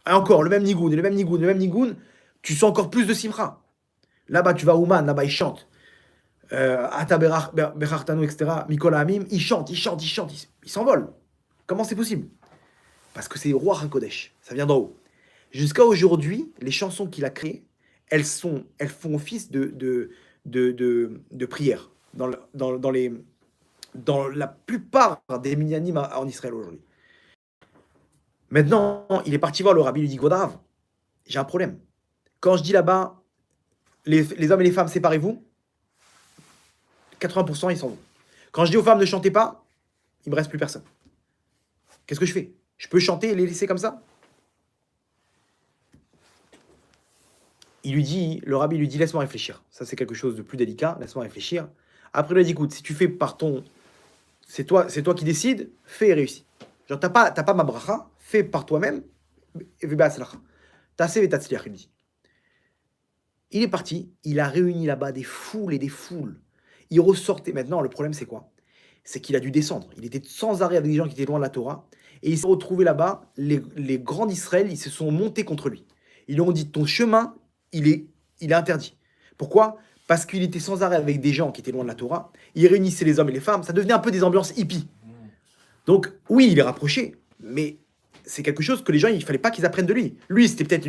encore le même nigoun, et le même nigoun, tu sens encore plus de simra. Là-bas, tu vas à Ouman, là-bas, ils chantent. Ata Berartano, etc. Mikola Amim, ils chantent, ils s'envolent. Comment c'est possible? Parce que c'est Roi HaKodesh, ça vient d'en haut. Jusqu'à aujourd'hui, les chansons qu'il a créées, elles font office de prière dans la plupart des minyanim en Israël aujourd'hui. Maintenant, il est parti voir le rabbi, il lui dit Godav, j'ai un problème. Quand je dis là-bas, les hommes et les femmes, séparez-vous, 80% ils s'en vont. Quand je dis aux femmes ne chantez pas, il ne me reste plus personne. Qu'est-ce que je fais? Je peux chanter et les laisser comme ça? Le rabbi lui dit laisse-moi réfléchir. Ça c'est quelque chose de plus délicat, laisse-moi réfléchir. Après il lui dit écoute, si tu fais c'est toi qui décides, fais et réussis. Genre t'as pas ma bracha, fais par toi-même, et il dit. Il est parti, il a réuni là-bas des foules et des foules. Il ressortait. Maintenant, le problème, c'est quoi? C'est qu'il a dû descendre. Il était sans arrêt avec des gens qui étaient loin de la Torah. Et il s'est retrouvé là-bas. Les grands d'Israël, ils se sont montés contre lui. Ils lui ont dit ton chemin, il est interdit. Pourquoi? Parce qu'il était sans arrêt avec des gens qui étaient loin de la Torah. Il réunissait les hommes et les femmes. Ça devenait un peu des ambiances hippies. Donc, oui, il est rapproché. Mais c'est quelque chose que les gens, il ne fallait pas qu'ils apprennent de lui. Lui, c'était peut-être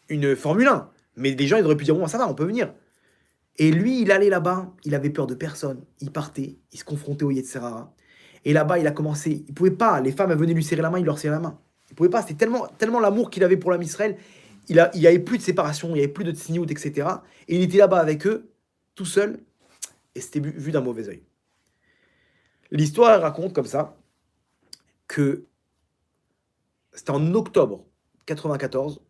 une Formule 1. Mais les gens, ils auraient pu dire bon, ça va, on peut venir. Et lui, il allait là-bas, il avait peur de personne. Il partait, il se confrontait au Yetzer Hara. Et là-bas, il a commencé. Il pouvait pas. Les femmes, elles venaient lui serrer la main, il leur serrait la main. Il pouvait pas. C'était tellement l'amour qu'il avait pour l'âme Israël. Il y avait plus de séparation, il y avait plus de tzniout, etc. Et il était là-bas avec eux, tout seul. Et c'était vu d'un mauvais œil. L'histoire elle raconte comme ça que c'était en octobre 94.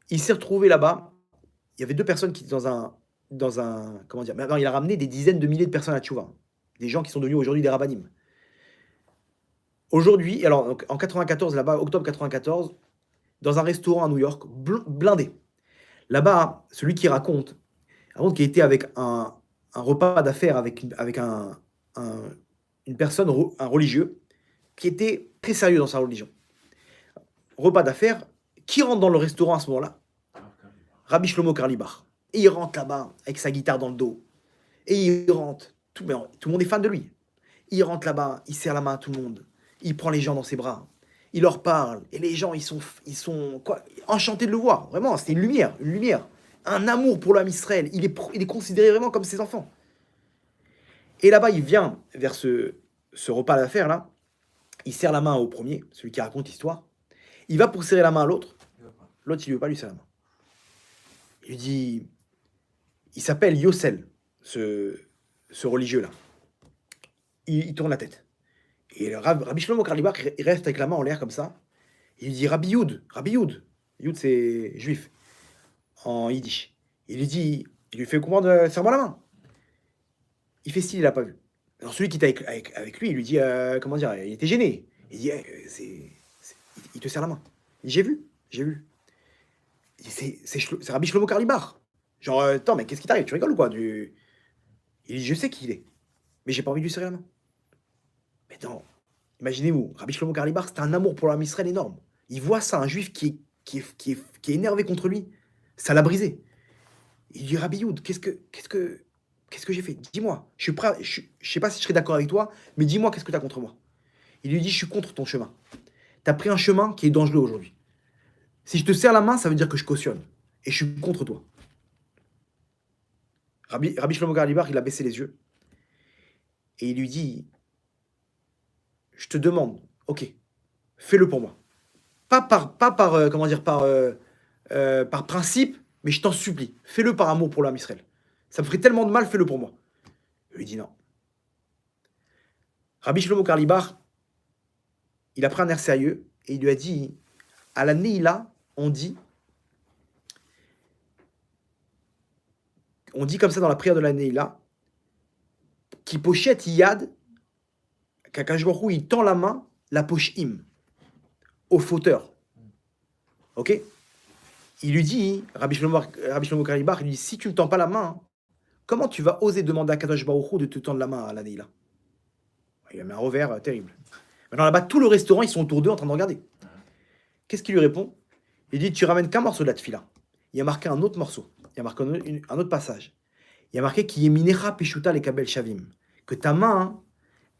Il s'est retrouvé là-bas. Il y avait deux personnes qui étaient dans un comment dire. Maintenant, il a ramené des dizaines de milliers de personnes à Tchouva. Des gens qui sont devenus aujourd'hui des rabbinim. Aujourd'hui, alors donc, en 94, là-bas, octobre 94, dans un restaurant à New York, blindé. Là-bas, celui qui raconte qu'il était avec un repas d'affaires avec une personne, un religieux, qui était très sérieux dans sa religion. Repas d'affaires, qui rentre dans le restaurant à ce moment-là? Rabbi Shlomo Karlibar. Et il rentre là-bas avec sa guitare dans le dos. Et il rentre. Tout le monde est fan de lui. Il rentre là-bas, il serre la main à tout le monde. Il prend les gens dans ses bras. Il leur parle. Et les gens, ils sont quoi, enchantés de le voir. Vraiment, c'était une lumière. Un amour pour l'âme Israël. Il est considéré vraiment comme ses enfants. Et là-bas, il vient vers ce repas d'affaires là. Il serre la main au premier, celui qui raconte l'histoire. Il va pour serrer la main à l'autre. L'autre, il ne veut pas lui serrer la main. Il lui dit, il s'appelle Yossel, ce religieux-là. Il tourne la tête. Et Rabbi Shlomo Karlibar, il reste avec la main en l'air comme ça. Il lui dit, Rabbi Youd. Youd, c'est juif, en yiddish. Il lui fait comprendre, serre-moi la main. Il fait style, il l'a pas vu. Alors celui qui était avec lui, il lui dit, comment dire, il était gêné. Il dit, il te serre la main. Il dit, j'ai vu. C'est Rabbi Shlomo Karlibar. Genre, attends, mais qu'est-ce qui t'arrive? Tu rigoles ou quoi? Il dit, je sais qui il est, mais j'ai pas envie de lui serrer la main. Mais non, imaginez-vous, Rabbi Shlomo Karlibar, c'était un amour pour l'âme Israël énorme. Il voit ça, un juif qui est énervé contre lui, ça l'a brisé. Il dit, Rabbi Youd, qu'est-ce que j'ai fait? Dis-moi, je suis prêt, je sais pas si je serai d'accord avec toi, mais dis-moi qu'est-ce que tu as contre moi. Il lui dit, je suis contre ton chemin. Tu as pris un chemin qui est dangereux aujourd'hui. Si je te serre la main, ça veut dire que je cautionne. Et je suis contre toi. Rabbi Shlomo Karlibar, il a baissé les yeux. Et il lui dit, je te demande, ok, fais-le pour moi. Pas par principe, mais je t'en supplie. Fais-le par amour pour l'âme Israël. Ça me ferait tellement de mal, fais-le pour moi. Il lui dit non. Rabbi Shlomo Karlibar, il a pris un air sérieux et il lui a dit, à la Neila, on dit comme ça dans la prière de la Neila, qui pochette yad, qu'Akadosh Baruch Hu, il tend la main, la poche im, au fauteur. Ok? Il lui dit, Rabbi Shlomo Karlibar, il lui dit, si tu ne tends pas la main, comment tu vas oser demander à Kadosh Baruch Hu de te tendre la main à la Neila? Il a mis un revers terrible. Maintenant là-bas, tout le restaurant, ils sont autour d'eux en train de regarder. Qu'est-ce qu'il lui répond? Il dit, tu ramènes qu'un morceau de la tefila. il y a marqué un autre morceau, il y a marqué un autre passage. Il y a marqué qui est minecha peshuta les kabel shavim, que ta main,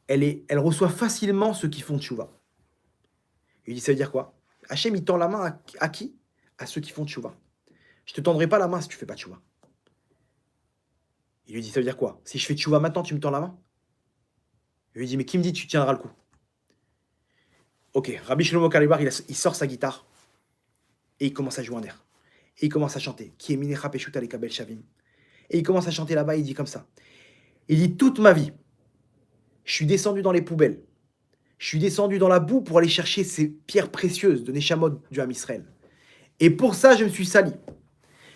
elle reçoit facilement ceux qui font tchouva. Il dit, ça veut dire quoi? Hachem, il tend la main à qui? À ceux qui font tchouva. Je te tendrai pas la main si tu fais pas tchouva. Il lui dit, ça veut dire quoi? Si je fais tchouva maintenant, tu me tends la main? Il lui dit, mais qui me dit tu tiendras le coup? Ok, Rabbi Shlomo Kalibar, il sort sa guitare et il commence à jouer un air. Et il commence à chanter. Qui est minecha peshuta les kabel shavim. Et il commence à chanter là-bas, il dit comme ça. Il dit, toute ma vie, je suis descendu dans les poubelles. Je suis descendu dans la boue pour aller chercher ces pierres précieuses de Neshamot du Ham Israël. Et pour ça, je me suis sali.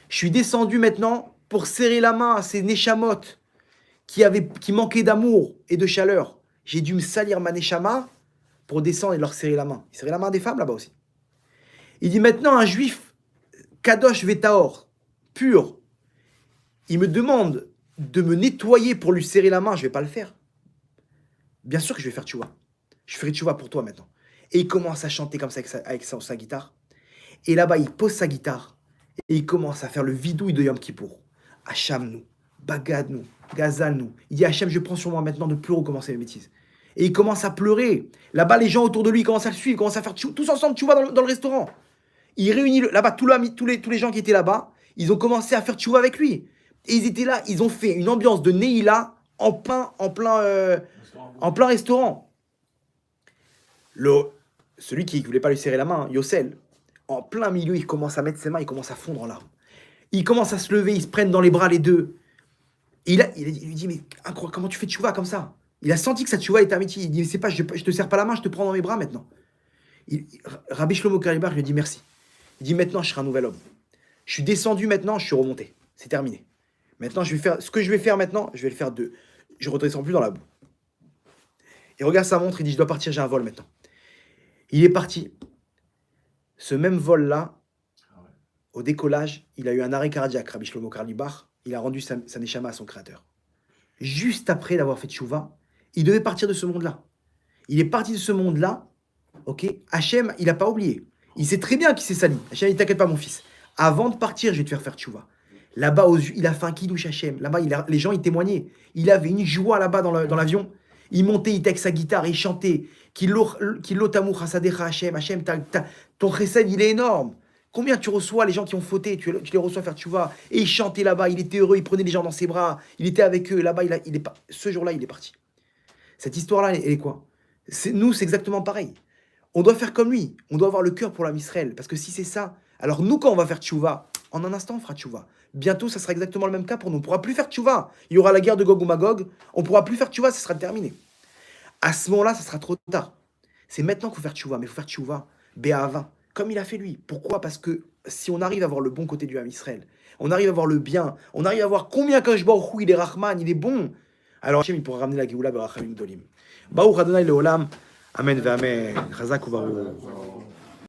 Je suis descendu maintenant pour serrer la main à ces Neshamot qui manquaient d'amour et de chaleur. J'ai dû me salir ma Neshama pour descendre et leur serrer la main. Il serrait la main des femmes là-bas aussi. Il dit maintenant, un juif, Kadosh Vetaor, pur, il me demande de me nettoyer pour lui serrer la main, je ne vais pas le faire. Bien sûr que je vais faire tchouva. Je ferai tchouva pour toi maintenant. Et il commence à chanter comme ça avec sa guitare. Et là-bas, il pose sa guitare et il commence à faire le vidouille de Yom Kippour. Hacham nous, Bagad nous, Gazal nous. Il dit Hachem, je prends sur moi maintenant de plus recommencer mes bêtises. Et il commence à pleurer. Là-bas, les gens autour de lui commencent à le suivre, commencent à faire tous ensemble tchouva dans le restaurant. Il réunit là-bas tous les gens qui étaient là-bas. Ils ont commencé à faire tchouva avec lui. Et ils étaient là, ils ont fait une ambiance de Neila en plein restaurant. Celui qui ne voulait pas lui serrer la main, Yossel, en plein milieu, il commence à mettre ses mains, il commence à fondre en larmes. Il commence à se lever, ils se prennent dans les bras les deux. Et il lui dit, mais comment tu fais tchouva comme ça? Il a senti que sa tchouva était amitié. Il dit, mais c'est pas, je te serre pas la main, je te prends dans mes bras maintenant. Rabbi Shlomo Kalibar lui dit merci. Il dit, maintenant, je serai un nouvel homme. Je suis descendu maintenant, je suis remonté. C'est terminé. Maintenant, ce que je vais faire maintenant, je vais le faire je ne redescends plus dans la boue. Il regarde sa montre, il dit, je dois partir, j'ai un vol maintenant. Il est parti. Ce même vol-là, au décollage, il a eu un arrêt cardiaque, Rabbi Shlomo Kalibar. Il a rendu sa neshama à son créateur. Juste après d'avoir fait tchouva, il devait partir de ce monde-là. Il est parti de ce monde-là, ok? Hachem, il n'a pas oublié. Il sait très bien qu'il s'est sali. Hachem, il t'inquiète pas, mon fils. Avant de partir, je vais te faire tchouva. Là-bas, il a fait un kiddush Hachem. Là-bas, les gens, ils témoignaient. Il avait une joie là-bas dans l'avion. Il montait, il était avec sa guitare, il chantait. Kilo tamur hasadecha Hachem. Hachem, ton chesed, il est énorme. Combien tu reçois les gens qui ont fauté, tu les reçois faire tchouva. Et il chantait là-bas, il était heureux, il prenait les gens dans ses bras. Il était avec eux. Là-bas, ce jour-là, il est parti. Cette histoire-là, elle est quoi? Nous, c'est exactement pareil. On doit faire comme lui. On doit avoir le cœur pour l'âme Israël. Parce que si c'est ça, alors nous, quand on va faire tchouva, en un instant, on fera tchouva. Bientôt, ça sera exactement le même cas pour nous. On ne pourra plus faire tchouva. Il y aura la guerre de Gog ou Magog. On ne pourra plus faire tchouva, ça sera terminé. À ce moment-là, ça sera trop tard. C'est maintenant qu'il faut faire tchouva. Mais il faut faire tchouva, bé'ava, comme il a fait lui. Pourquoi? Parce que si on arrive à voir le bon côté du Ham Israël, on arrive à voir le bien, on arrive à voir combien Kadosh Baruch Hu, il est Rahman, il est bon, alors Hachem, il pourra ramener la Géoula Berachamim Gdolim. Baruch Adonai Leolam. Amen ve'amen. Chazak u'baruch.